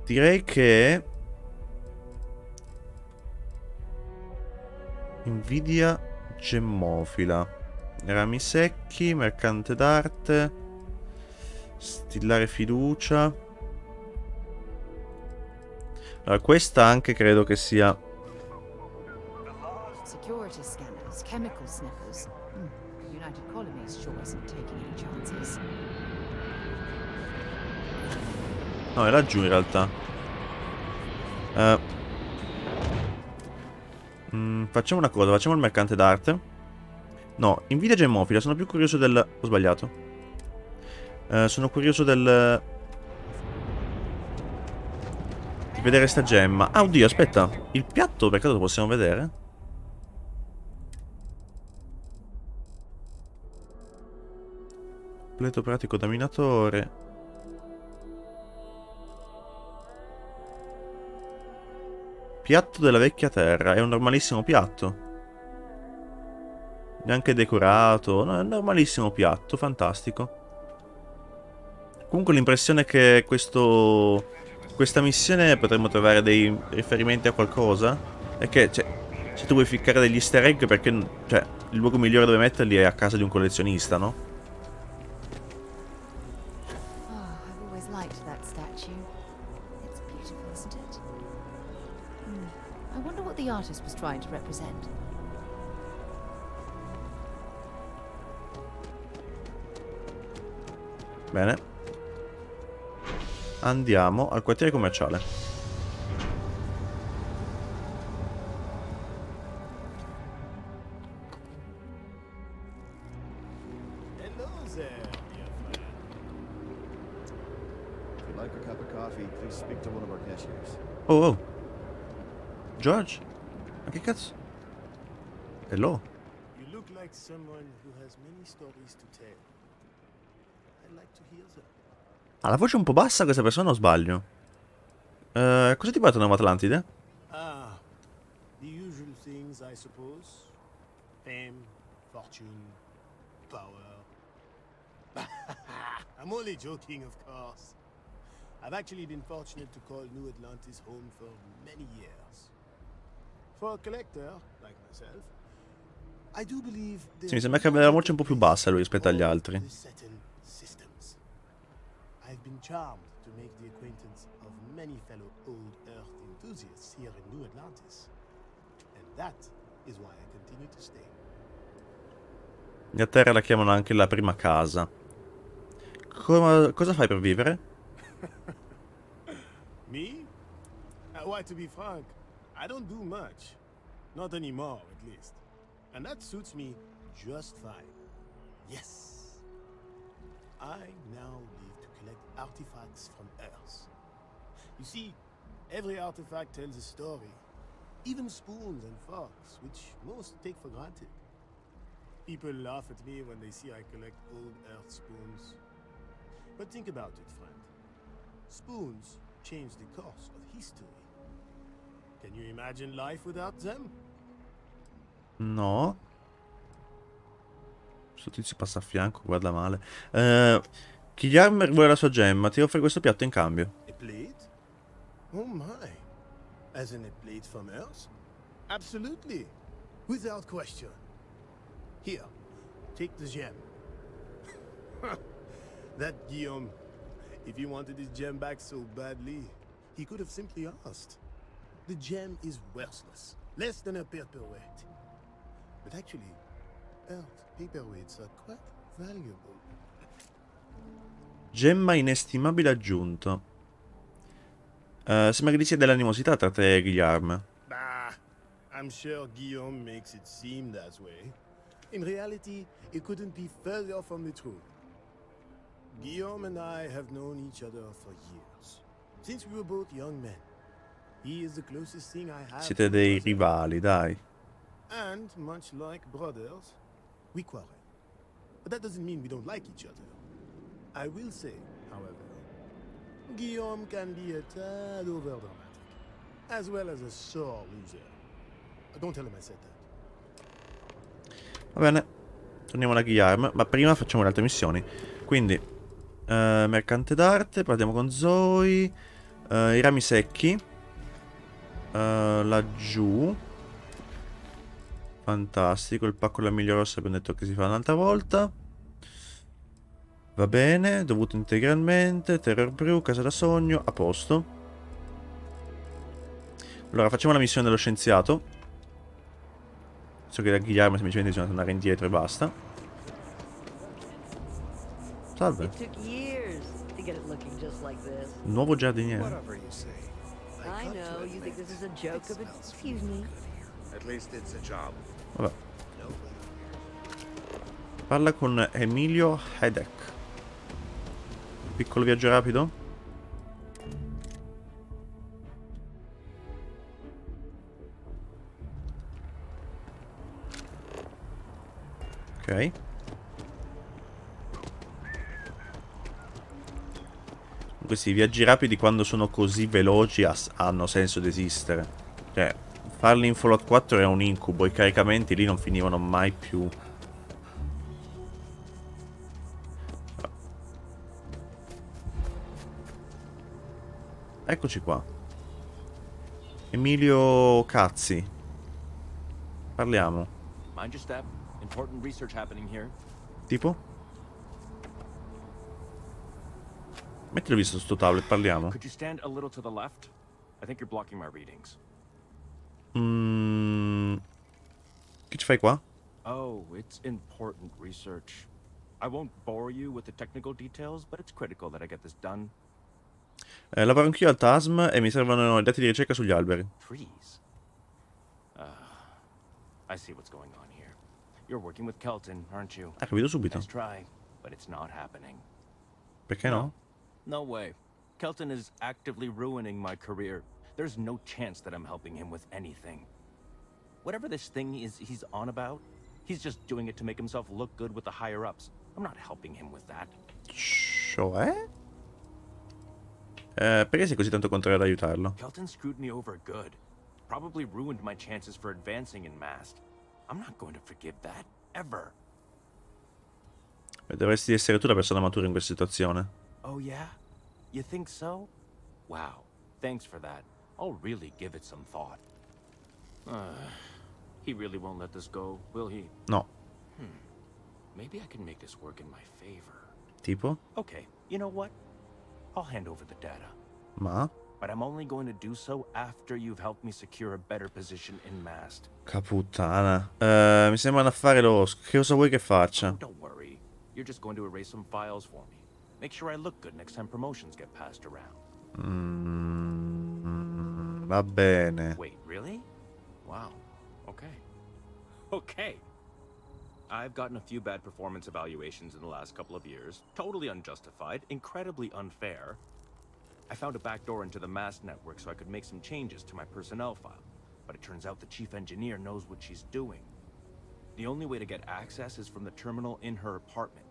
Speaker 1: Direi che invidia gemmofila, rami secchi, mercante d'arte, stillare fiducia. Allora, questa anche credo che sia
Speaker 15: Security scanners, chemical sniffers. You United Colonies sure isn't taking any chances.
Speaker 1: No, è laggiù in realtà. Facciamo una cosa, facciamo il mercante d'arte. No, invidia gemmofila, sono più curioso del... Ho sbagliato. Sono curioso del... di vedere sta gemma. Ah, oddio, aspetta. Il piatto per caso lo possiamo vedere? Completo pratico da minatore. Piatto della vecchia terra. È un normalissimo piatto. Neanche decorato. No, è un normalissimo piatto. Fantastico. Comunque l'impressione è che questa missione potremmo trovare dei riferimenti a qualcosa. È che, cioè, se tu vuoi ficcare degli easter egg, perché, cioè, il luogo migliore dove metterli è a casa di un collezionista, no?
Speaker 15: Oh, I've always liked that statue. It's beautiful, isn't it? I wonder what the artist was trying to represent.
Speaker 1: Bene. Andiamo al quartiere commerciale.
Speaker 3: Hello there, dear friend.
Speaker 9: If you'd like a cup of coffee, please speak to one of our cashiers.
Speaker 1: Oh, oh. George? Ma che cazzo? Hello?
Speaker 3: You look like someone who has many stories to tell. I'd like to hear them.
Speaker 1: Ha la voce un po' bassa questa persona o sbaglio? Cosa ti porta Nuova Atlantide?
Speaker 3: Ah, the usual things, I suppose. Fame, fortune, power. I'm only joking, of course. I've actually been fortunate to call New Atlantis home for many years. For a collector, like myself, I do believe
Speaker 1: Sì, mi sembra che abbia la voce un po' più bassa lui rispetto agli altri.
Speaker 3: systems. I've been charmed to make the acquaintance of many fellow old Earth enthusiasts here in New Atlantis. And that is why I continue to stay.
Speaker 1: Gli a terra la chiamano anche la prima casa. Cosa fai per vivere?
Speaker 3: Me? Why, to be frank, I don't do much. Not anymore, at least. And that suits me just fine. Yes. I now live to collect artifacts from Earth. You see, every artifact tells a story. Even spoons and forks, which most take for granted. People laugh at me when they see I collect old Earth spoons. But think about it, friend. Spoons change the course of history. Can you imagine life without them?
Speaker 1: No. Questo tizio passa a fianco, guarda male. Guillermo vuole la sua gemma, ti offre questo piatto in cambio.
Speaker 3: A plate? Oh my. As in a plate from Earth? Absolutely. Without question. Here, take the gem. That Guillaume, if he wanted his gem back so badly, he could have simply asked. The gem is worthless, less than a paperweight. But actually, Earth paperweights are quite valuable.
Speaker 1: Gemma inestimabile aggiunto. Sembra che ci sia dell'animosità tra te e Guillermo.
Speaker 3: Bah, I'm sure Guillaume makes it seem that way. In reality, it couldn't be further from the truth. Guillaume and I have known each other for years, since we were both young men. He is the closest thing I have.
Speaker 1: Siete dei rivali, dai.
Speaker 3: And much like brothers, we quarrel. But that doesn't mean we don't like each other. I will say, however, Guillaume can be a tad overdramatic, as well as a sore loser. Don't tell him I said that.
Speaker 1: Va bene. Torniamo da Guillermo, ma prima facciamo le altre missioni. Quindi, mercante d'arte, partiamo con Zoe. I rami secchi. Laggiù. Fantastico, il pacco della migliore rossa abbiamo detto che si fa un'altra volta. Va bene, dovuto integralmente. Terror Brew, casa da sogno, a posto. Allora, facciamo la missione dello scienziato. So che da Guillermo semplicemente bisogna tornare indietro e basta. Salve.
Speaker 18: It took years to get it looking just like this.
Speaker 1: Nuovo giardiniere.
Speaker 3: Whatever you say.
Speaker 18: I know, you think this is a joke of it. Excuse me.
Speaker 19: At least it's a job.
Speaker 1: Vabbè. Parla con Emilio Hedek. Piccolo viaggio rapido. Ok. Questi viaggi rapidi, quando sono così veloci, hanno senso di esistere. Cioè, farli in Fallout 4 era un incubo. I caricamenti lì non finivano mai più. Eccoci qua. Emilio Cazzi. Parliamo.
Speaker 20: Mind your step. Important research happening here.
Speaker 1: Tipo? Mettilo visto sto tablet, parliamo.
Speaker 20: Could you stand a little to the left? I think you're blocking my readings.
Speaker 1: Che ci fai qua?
Speaker 20: Oh, it's important research. I won't bore you with the technical details, but it's critical that I get this done.
Speaker 1: Lavoro anch'io al TASM e mi servono i dati di ricerca sugli alberi.
Speaker 20: Trees. I see what's going on here. You're working with Kelton, aren't you?
Speaker 1: Capito subito.
Speaker 20: Nice try, but it's not happening.
Speaker 1: Perché no?
Speaker 20: No way. Kelton is actively ruining my career. There's no chance that I'm helping him with anything. Whatever this thing is he's on about, he's just doing it to make himself look good with the higher-ups. I'm not helping him with that.
Speaker 1: Cioè? Perché sei così tanto contrario ad aiutarlo?
Speaker 20: Kelton screwed me over good. Probably ruined my chances for advancing in Mast. I'm not going to forgive that, ever.
Speaker 1: Dovresti essere tu la persona matura in questa situazione.
Speaker 20: Oh yeah? You think so? Wow. Thanks for that. I'll really give it some thought. He really won't let this go, will he?
Speaker 1: No.
Speaker 20: Maybe I can make this work in my favor.
Speaker 1: Tipo?
Speaker 20: Okay, you know what? I'll hand over the data.
Speaker 1: Ma?
Speaker 20: But I'm only going to do so after you've helped me secure a better position in Mast.
Speaker 1: Caputtana. Mi sembra un affare losco. Che cosa vuoi che faccia?
Speaker 20: Don't worry. You're just going to erase some files for me. Make sure I look good next time promotions get passed around.
Speaker 1: Va bene.
Speaker 20: Wait, really? Wow. Okay. Okay. I've gotten a few bad performance evaluations in the last couple of years. Totally unjustified, incredibly unfair. I found a backdoor into the Mast network so I could make some changes to my personnel file. But it turns out the chief engineer knows what she's doing. The only way to get access is from the terminal in her apartment,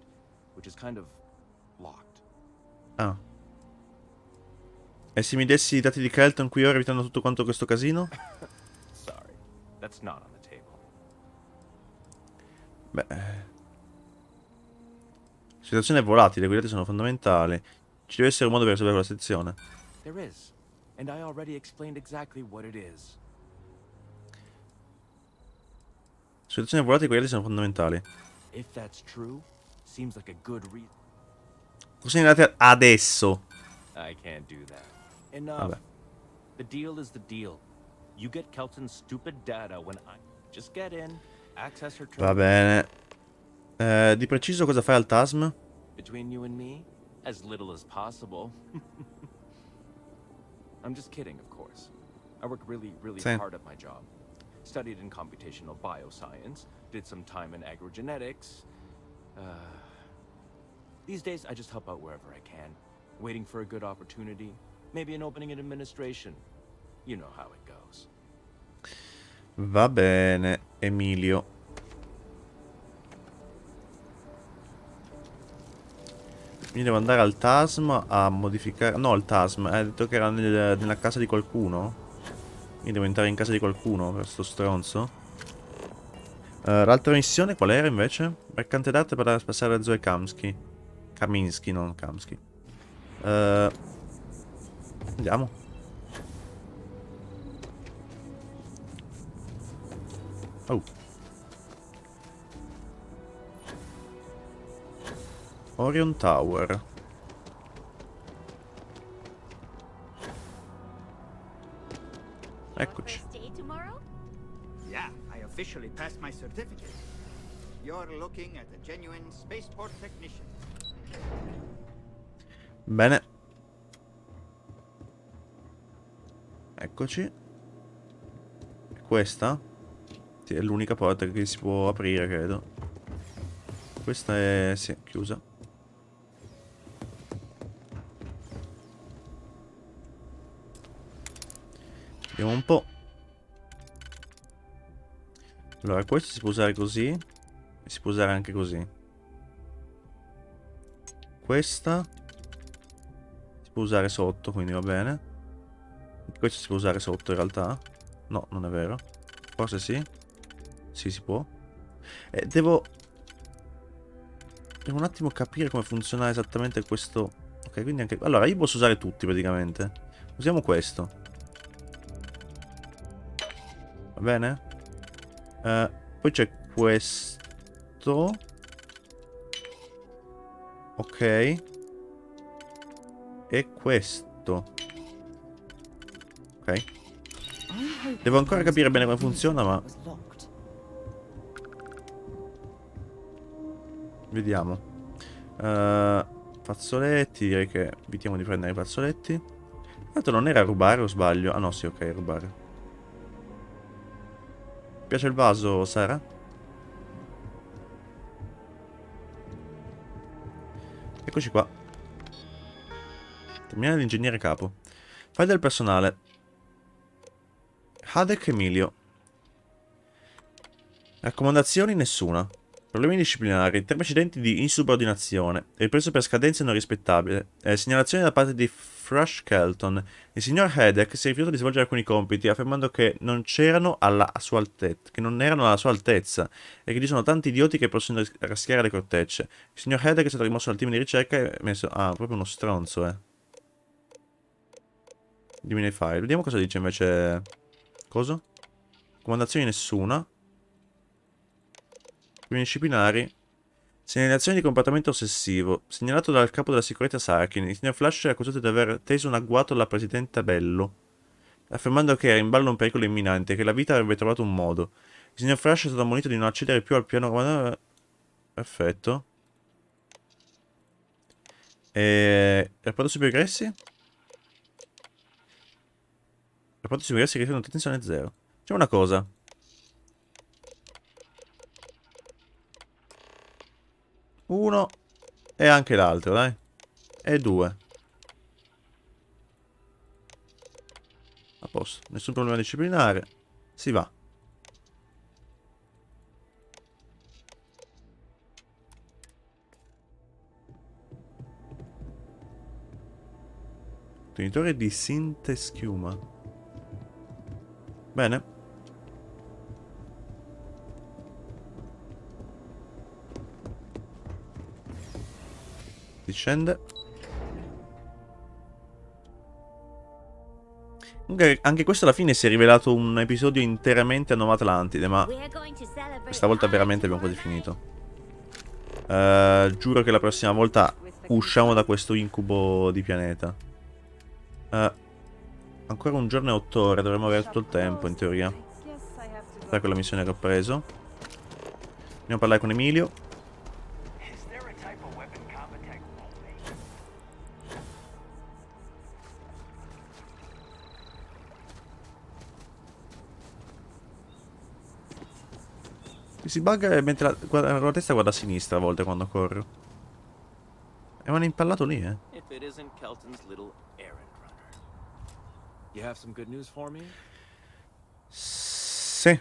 Speaker 20: which is kind of locked.
Speaker 1: Ah. E se mi dessi i dati di Kelton qui ora, evitando tutto quanto questo casino?
Speaker 20: Sorry, that's not on the table.
Speaker 1: Beh. Situazione volatile, quei dati sono fondamentali. Ci deve essere un modo per risolvere quella sezione.
Speaker 20: There is, and I already explained exactly what it is.
Speaker 1: Situazione volatile, quei dati sono fondamentali.
Speaker 20: If that's true, seems like a good reason.
Speaker 1: Cosa sono andati adesso?
Speaker 20: I can't do that. Enough.
Speaker 1: Vabbè.
Speaker 20: The deal is the deal. You get Kelton's stupid data when I just get in, access her
Speaker 1: Va
Speaker 20: terminal.
Speaker 1: bene. Di preciso cosa fai al TASM?
Speaker 20: Between you and me, as little as possible. I'm just kidding, of course. I work really
Speaker 1: Sì.
Speaker 20: hard at my job. Studied in computational bioscience, did some time in agrogenetics. These days, I just help out wherever I can, waiting for a good opportunity, maybe an opening in administration. You know how it goes.
Speaker 1: Va bene, Emilio. Quindi devo andare al TASM a modificare... No, al TASM. Ha detto che era nella casa di qualcuno. Quindi devo entrare in casa di qualcuno per sto stronzo. L'altra missione qual era invece? Mercante d'arte per passare a Zoe Kamsky. Kaminsky, non Kamsky. Andiamo. Oh. Orion Tower. Eccoci.
Speaker 21: Yeah, I officially passed my certificate. You're looking at a genuine spaceport technician.
Speaker 1: Bene. Eccoci. Questa? Sì, è l'unica porta che si può aprire, credo. Questa è... sì, chiusa. Vediamo un po'. Allora, questo si può usare così. E si può usare anche così. Questa si può usare sotto, quindi va bene. Questo si può usare sotto in realtà. No, non è vero. Forse sì. Sì, si può. Devo un attimo capire come funziona esattamente questo. Ok, quindi anche... allora, io posso usare tutti praticamente. Usiamo questo. Va bene? Poi c'è questo. Ok. E questo. Ok. Devo ancora capire bene come funziona, ma... vediamo. Fazzoletti, direi che evitiamo di prendere i fazzoletti. Tanto non era rubare o sbaglio? Ah no, sì, ok, rubare. Ti piace il vaso, Sara? Eccoci qua. Terminale l'ingegnere capo. File del personale. Hadek Emilio. Raccomandazioni nessuna. Problemi disciplinari. Tre precedenti di insubordinazione. Ripreso per scadenze non rispettabili. Segnalazione da parte di Thrush Kelton. Il signor Hadek si è rifiutato di svolgere alcuni compiti, affermando che non c'erano alla sua altezza. Che non erano alla sua altezza. E che ci sono tanti idioti che possono raschiare le cortecce. Il signor Hadek è stato rimosso dal team di ricerca e messo... ah, proprio uno stronzo, Dimmi nei file. Vediamo cosa dice invece... cosa? Raccomandazioni nessuna. Problemi disciplinari. Segnalazione di comportamento ossessivo. Segnalato dal capo della sicurezza Sarkin. Il signor Flash è accusato di aver teso un agguato alla presidenta Bello, affermando che era in ballo un pericolo imminente e che la vita avrebbe trovato un modo. Il signor Flash è stato ammonito di non accedere più al piano... perfetto. Rapporto sui progressi? Rapporto sui progressi che richiedono attenzione zero. C'è una cosa. Uno e anche l'altro, dai. E due. A posto. Nessun problema disciplinare. Si va. Contenitore di sinte schiuma. Bene. Si scende. Comunque anche questo alla fine si è rivelato un episodio interamente a Nuova Atlantide, ma questa volta veramente abbiamo quasi finito. Giuro che la prossima volta usciamo da questo incubo di pianeta. Ancora un giorno e 8 ore, dovremmo avere tutto il tempo in teoria. Questa è quella missione che ho preso. Andiamo a parlare con Emilio. Si bugga mentre la testa guarda a sinistra a volte quando corro. E mi hanno impallato lì,
Speaker 20: If it isn't Kelton's little errand runner. You have some good news for me?
Speaker 1: Sì.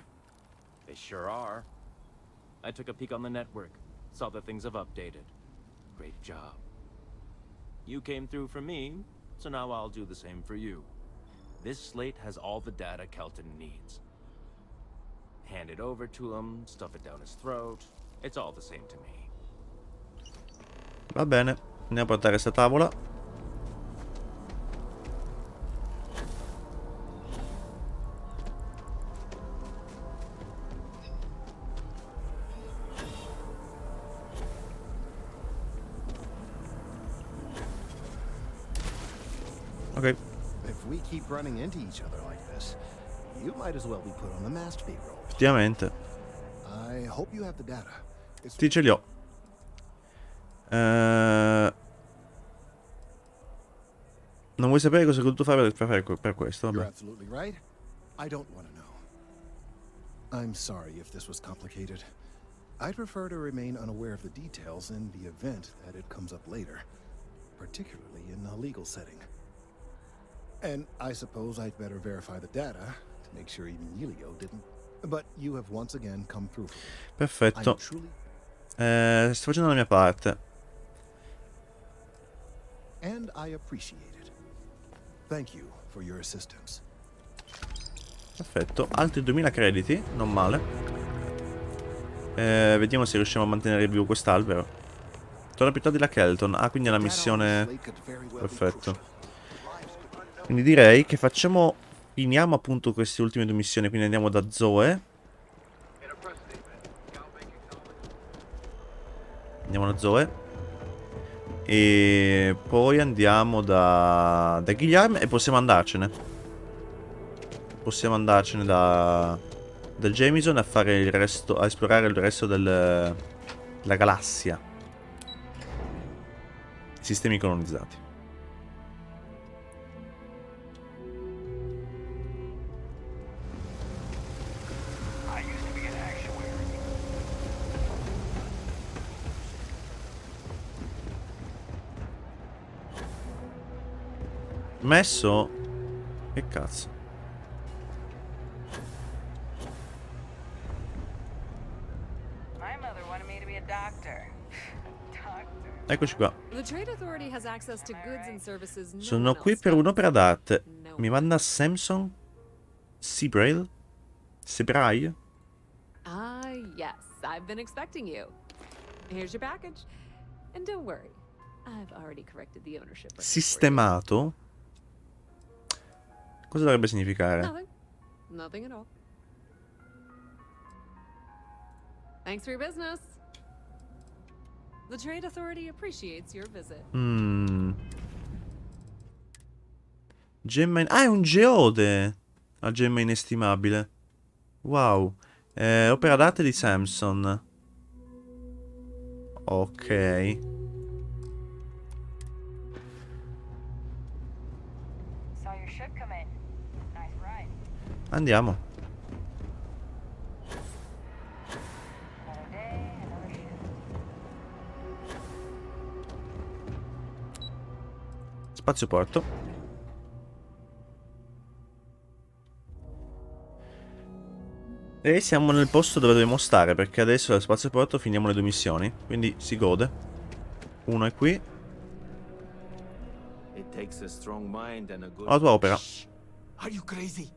Speaker 20: They sure are. I took a peek on the network. Saw that things have updated. Great job. You came through for me, so now I'll do the same for you. This slate has all the data Kelton needs. Hand it over to him, stuff it down his throat. It's all the same to me.
Speaker 1: Va bene, andiamo a portare questa tavola. Ok.
Speaker 3: If we keep running into each other like this, you might as well be put on the masked payroll.
Speaker 1: Effettivamente.
Speaker 3: I hope you have the data.
Speaker 1: Sì, ce li ho. Non vuoi sapere cosa hai dovuto fare per questo?
Speaker 3: You're
Speaker 1: Vabbè.
Speaker 3: absolutely right. I don't want to know. I'm sorry if this was complicated. I'd prefer to remain unaware of the details in the event that it comes up later, particularly in a legal setting. And I suppose I'd better verify the data to make sure even Elio didn't. But you have once again come through for me.
Speaker 1: Perfetto.
Speaker 3: I'm truly...
Speaker 1: sto facendo la mia parte.
Speaker 3: And I appreciate it. Thank you for your assistance.
Speaker 1: Perfetto. Altri 2000 crediti. Non male. Vediamo se riusciamo a mantenere vivo quest'albero. Torna più tardi la Kelton. Ah, quindi è una missione... Perfetto. Quindi direi che finiamo appunto queste ultime 2 missioni. Quindi andiamo da Zoe. Andiamo da Zoe. E poi andiamo da Guilherme e possiamo andarcene. Possiamo andarcene da Jameson a fare il resto, a esplorare il resto della galassia. Sistemi colonizzati. Messo? Che cazzo? Eccoci qua. Sono qui per un'opera d'arte. Mi manda Samson Sebrail? Sebrail?
Speaker 4: Ah, yes. I've been expecting you. Here's your package. And don't worry. I've already corrected the ownership.
Speaker 1: Sistemato? Cosa dovrebbe significare?
Speaker 4: Nothing. Nothing at all. Thanks for your business. The Trade Authority appreciates your visit.
Speaker 1: Gemma Ah, è un geode! La gemma inestimabile. Wow. Opera d'arte di Samson. Ok. Andiamo. Spazioporto. E siamo nel posto dove dobbiamo stare, perché adesso allo spazioporto finiamo le 2 missioni. Quindi si gode. Uno è qui. La tua opera.
Speaker 11: Are you crazy?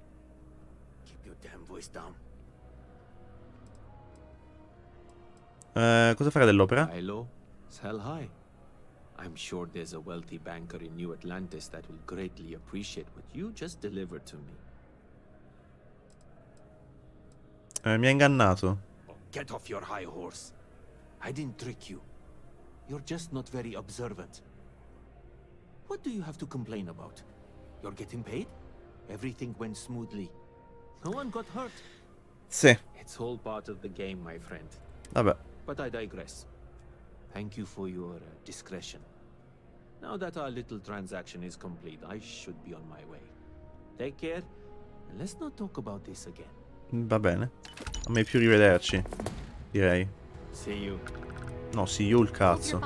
Speaker 11: Keep your damn voice down.
Speaker 1: Cosa fare dell'opera?
Speaker 11: High low, sell high. I'm sure there's a wealthy banker in New Atlantis that will greatly appreciate what you just delivered to me.
Speaker 1: Mi ha ingannato.
Speaker 11: Oh, get off your high horse. I didn't trick you. You're just not very observant. What do you have to complain about? You're getting paid? Everything went smoothly. No one got hurt.
Speaker 1: Sì.
Speaker 11: It's all part of the game, my friend.
Speaker 1: Vabbè.
Speaker 11: But I digress. Thank you for your discretion. Now that our little transaction is complete, I should be on my way. Take care, and let's not talk about this again.
Speaker 1: Va bene. A me più rivederci, direi.
Speaker 11: See you.
Speaker 1: No, see you il cazzo.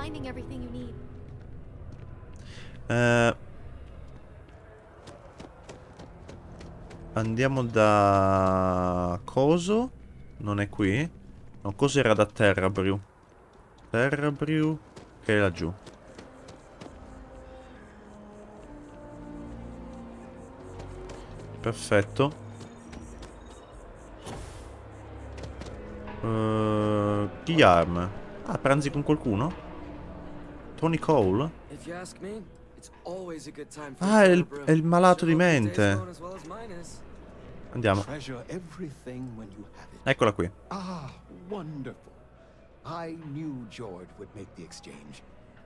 Speaker 1: Andiamo da... Coso? Non è qui? No, Coso era da Terrabrew. Terrabrew, che è laggiù. Perfetto. Guilherme. Ah, pranzi con qualcuno? Tony Cole? Ah, è il malato di mente. Andiamo. Eccola qui.
Speaker 8: Ah, wonderful. I knew George would make the exchange.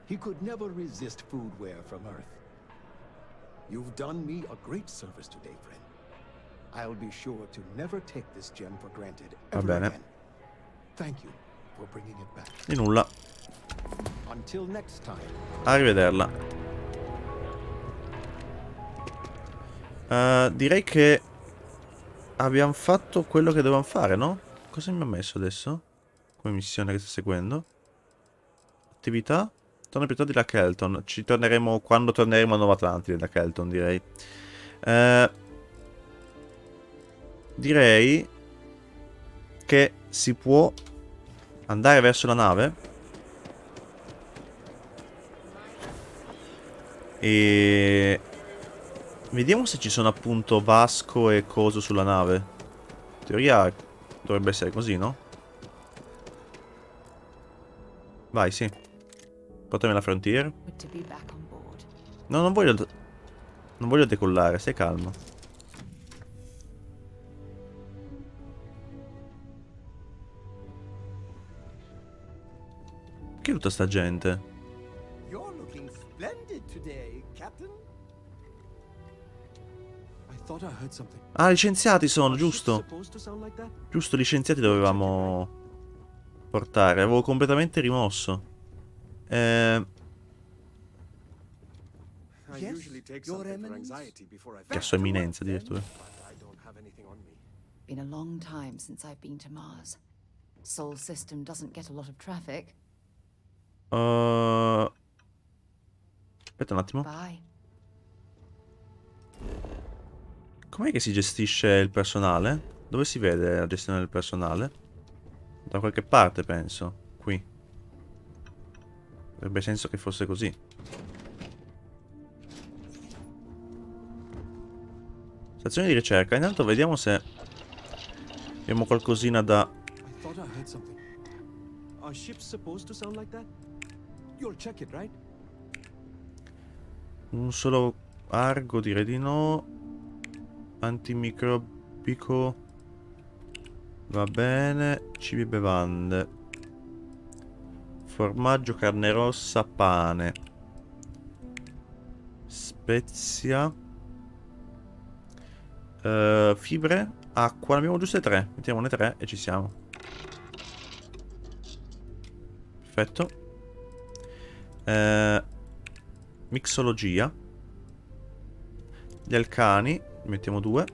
Speaker 8: He could never resist foodware from Earth. You've done me a great service today, friend. I'll be sure to never take this gem for granted ever
Speaker 1: Va bene.
Speaker 8: again. Thank you for bringing it back.
Speaker 1: Di nulla.
Speaker 8: Until next time.
Speaker 1: Arrivederla. Direi che abbiamo fatto quello che dovevamo fare, no? Cosa mi ha messo adesso? Come missione che sto seguendo? Attività? Torna più tardi da Kelton. Ci torneremo quando torneremo a Nuova Atlantide da Kelton, direi. Direi che si può andare verso la nave. E vediamo se ci sono appunto Vasco e coso sulla nave. In teoria dovrebbe essere così, no? Vai, sì. Portami alla frontiera. No, non voglio... Non voglio decollare, stai calmo. Che è tutta sta gente?
Speaker 8: You're looking splendid today, Captain. I thought I heard something.
Speaker 1: Ah, licenziati sono, giusto?
Speaker 8: Supposed to sound like that?
Speaker 1: Giusto, licenziati dovevamo portare. Avevo completamente rimosso.
Speaker 9: I usually take something for anxiety before I
Speaker 1: Che sua eminenza, addirittura.
Speaker 9: I don't have anything on me.
Speaker 15: Been a long time since I've been to Mars. Sol system doesn't get a lot of traffic.
Speaker 1: Aspetta un attimo.
Speaker 15: Bye.
Speaker 1: Com'è che si gestisce il personale? Dove si vede la gestione del personale? Da qualche parte, penso. Qui. Avrebbe senso che fosse così. Stazione di ricerca. Intanto vediamo se abbiamo qualcosina da...
Speaker 8: I thought I heard something. Are ships supposed to sound like that? You'll check it, right?
Speaker 1: Un solo argo, direi di no. Antimicrobico. Va bene. Cibi e bevande. Formaggio, carne rossa, pane. Spezia. Fibre. Acqua. Ne abbiamo giuste 3. Mettiamone 3 e ci siamo. Perfetto. Mixologia. Gli alcani. Mettiamo 2.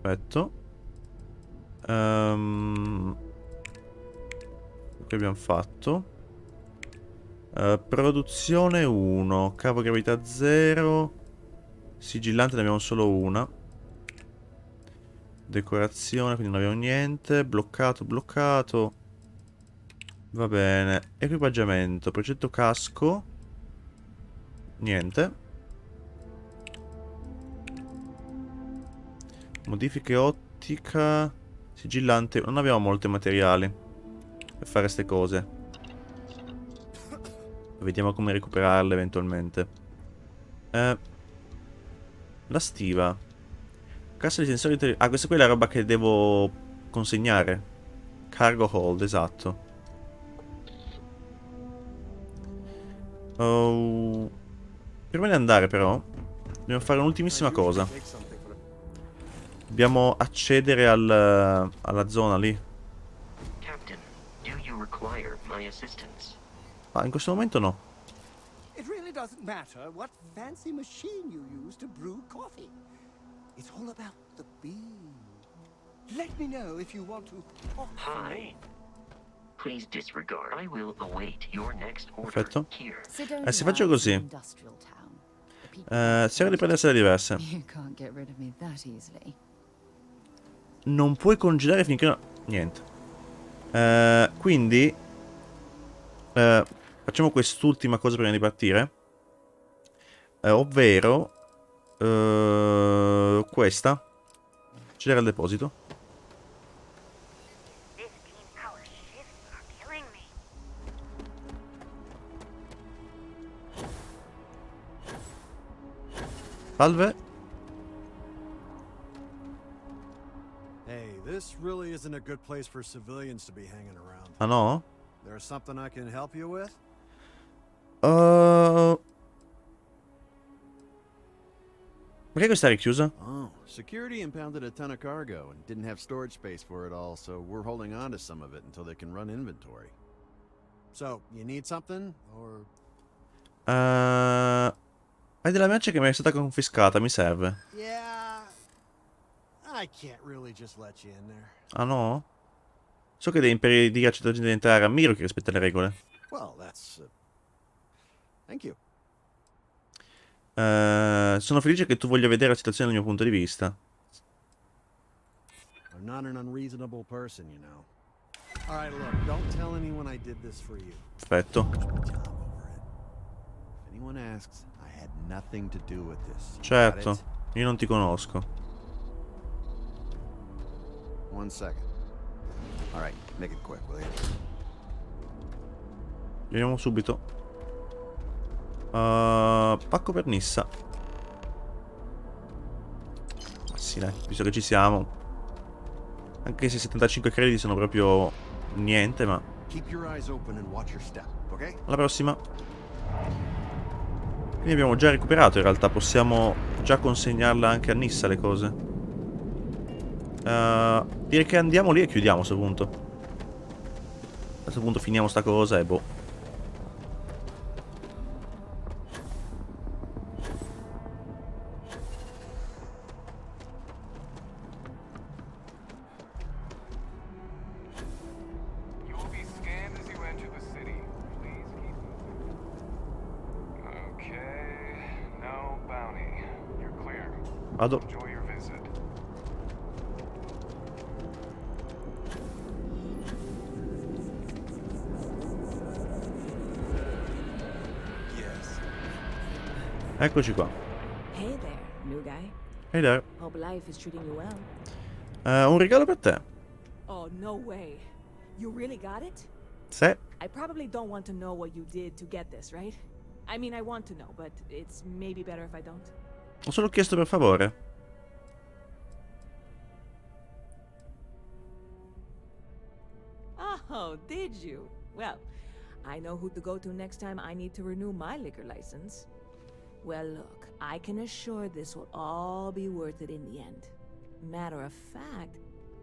Speaker 1: Perfetto. Che abbiamo fatto? Produzione 1. Cavo gravità 0. Sigillante ne abbiamo solo una. Decorazione, quindi non abbiamo niente. Bloccato, bloccato. Va bene. Equipaggiamento. Progetto casco. Niente. Modifiche ottica. Sigillante. Non abbiamo molti materiali per fare ste cose. Vediamo come recuperarle eventualmente. La stiva. Cassa di sensori interiori. Ah, questa qui è la roba che devo consegnare. Cargo hold, esatto. Oh. Prima di andare però dobbiamo fare un'ultimissima cosa. Dobbiamo accedere alla zona lì.
Speaker 5: Captain, do you require my assistance?
Speaker 1: Ah, in questo momento no.
Speaker 8: It really doesn't matter what fancy machine you use to brew coffee. It's all about the bean. Let me know if you want to talk.
Speaker 5: Hi. Please disregard. I will await your next order
Speaker 1: Perfetto.
Speaker 5: here.
Speaker 1: Se faccio così. Cerco di prendere sede diverse.
Speaker 15: You can't get rid of me that easily.
Speaker 1: Non puoi congelare finché no... Niente. Quindi facciamo quest'ultima cosa prima di partire. Ovvero questa. Accedere al deposito. Salve.
Speaker 3: Hey, this really isn't a good place for civilians to be hanging around.
Speaker 1: Ah no?
Speaker 3: There's something I can help you with?
Speaker 1: Perché questa è chiusa?
Speaker 9: Oh, security impounded a ton of cargo and didn't have storage space for it all, so we're holding on to some of it until they can run inventory.
Speaker 3: So, you need something, or...
Speaker 1: Hai della merce che mi è stata confiscata, mi serve.
Speaker 9: Yeah, I can't really just let you in there.
Speaker 1: Ah no? So che devi impedire a certa gente di entrare, ammiro che rispetta le regole.
Speaker 9: Well, that's thank you.
Speaker 1: Sono felice che tu voglia vedere la situazione dal mio punto di vista.
Speaker 9: I'm not an unreasonable person, you know. All right, look, don't tell anyone I did this for you.
Speaker 1: Perfetto.
Speaker 9: If anyone asks, I had nothing to do with this.
Speaker 1: Certo, io non ti conosco.
Speaker 9: One second. All right, make it quick, will you?
Speaker 1: Vediamo subito. Pacco per Nissa. Ma sì, dai, visto che ci siamo. Anche se 75 crediti sono proprio niente, ma...
Speaker 9: Keep your eyes open and watch your step, okay?
Speaker 1: Alla prossima. Quindi abbiamo già recuperato, in realtà. Possiamo già consegnarla anche a Nissa le cose. Direi che andiamo lì e chiudiamo a questo punto. A questo punto finiamo sta cosa e boh. Vado. Eccoci qua.
Speaker 14: Hey there, new guy.
Speaker 1: Hey there.
Speaker 14: Hope life is treating you well.
Speaker 1: Un regalo per te.
Speaker 14: Oh, no way. You really got it?
Speaker 1: Se.
Speaker 14: I probably don't want to know what you did to get this, right? I mean, I want to know, but it's maybe better if I don't.
Speaker 1: Ho solo chiesto per favore.
Speaker 14: Oh, did you? Well, I know who to go to next time I need to renew my liquor license. Well, look, I can assure this will all be worth it in the end. Matter of fact,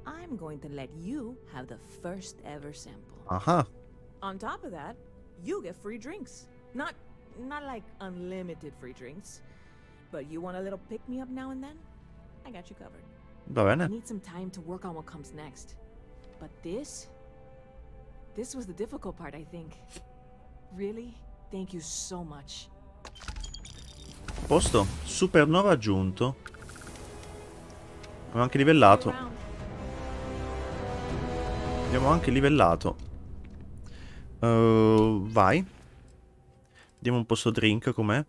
Speaker 14: I'm going to let you have the first ever sample.
Speaker 1: Aha.
Speaker 14: On top of that, you get free drinks. Not like unlimited free drinks, but you want a little pick-me-up now and then? I got you covered.
Speaker 1: Va bene.
Speaker 14: I need some time to work on what comes next. But this was the difficult part, I think. Really? Thank you so much.
Speaker 1: Posto. Supernova aggiunto. Abbiamo anche livellato. Abbiamo anche livellato. Vai. Vediamo un po' sto drink com'è.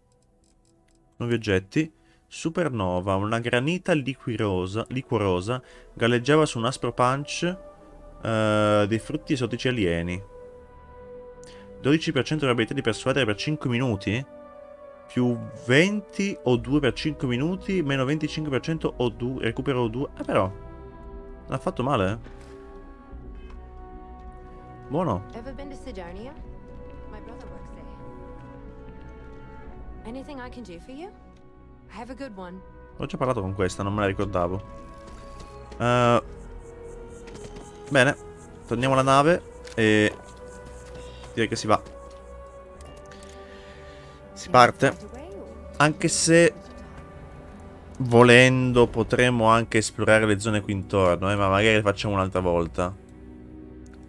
Speaker 1: Nuovi oggetti. Supernova, una granita liquorosa galleggiava su un aspro punch dei frutti esotici alieni. 12% probabilità di persuadere per 5 minuti. Più 20 o 2 per 5 minuti. Meno 25% o 2. Recupero 2. Però. Non ha fatto male, eh. Buono.
Speaker 7: Ever been to Sidonia? My brother works there. Anything I can do for you? Have a good one.
Speaker 1: Ho già parlato con questa, non me la ricordavo. Bene. Torniamo alla nave e direi che si va. Si parte. Anche se volendo potremmo anche esplorare le zone qui intorno, ma magari le facciamo un'altra volta.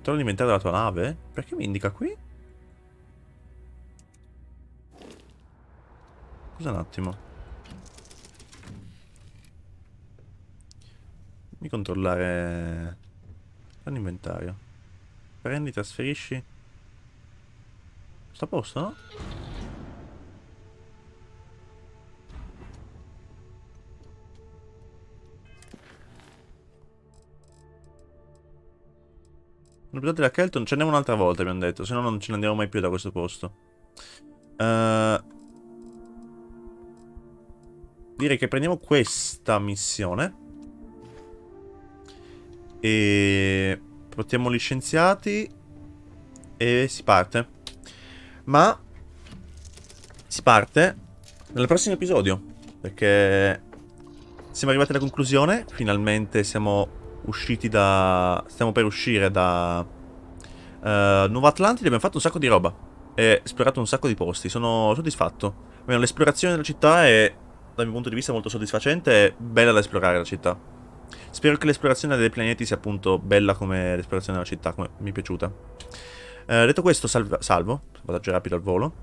Speaker 1: Torno all'inventario della tua nave? Perché mi indica qui? Scusa un attimo. Fammi controllare l'inventario. Prendi, trasferisci. Sta a posto, no? L'episodio della Kelton ce n'è un'altra volta, abbiamo detto, se no non ce ne andiamo mai più da questo posto. Direi che prendiamo questa missione e portiamo gli scienziati e si parte. Ma si parte nel prossimo episodio, perché siamo arrivati alla conclusione. Finalmente siamo usciti da... stiamo per uscire da Nuova Atlantide. Abbiamo fatto un sacco di roba. e esplorato un sacco di posti. Sono soddisfatto. Almeno l'esplorazione della città è, dal mio punto di vista, molto soddisfacente e bella da esplorare la città. Spero che l'esplorazione dei pianeti sia appunto bella come l'esplorazione della città, come mi è piaciuta. Detto questo, salvataggio rapido al volo.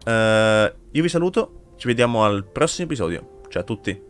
Speaker 1: Io vi saluto, ci vediamo al prossimo episodio. Ciao a tutti.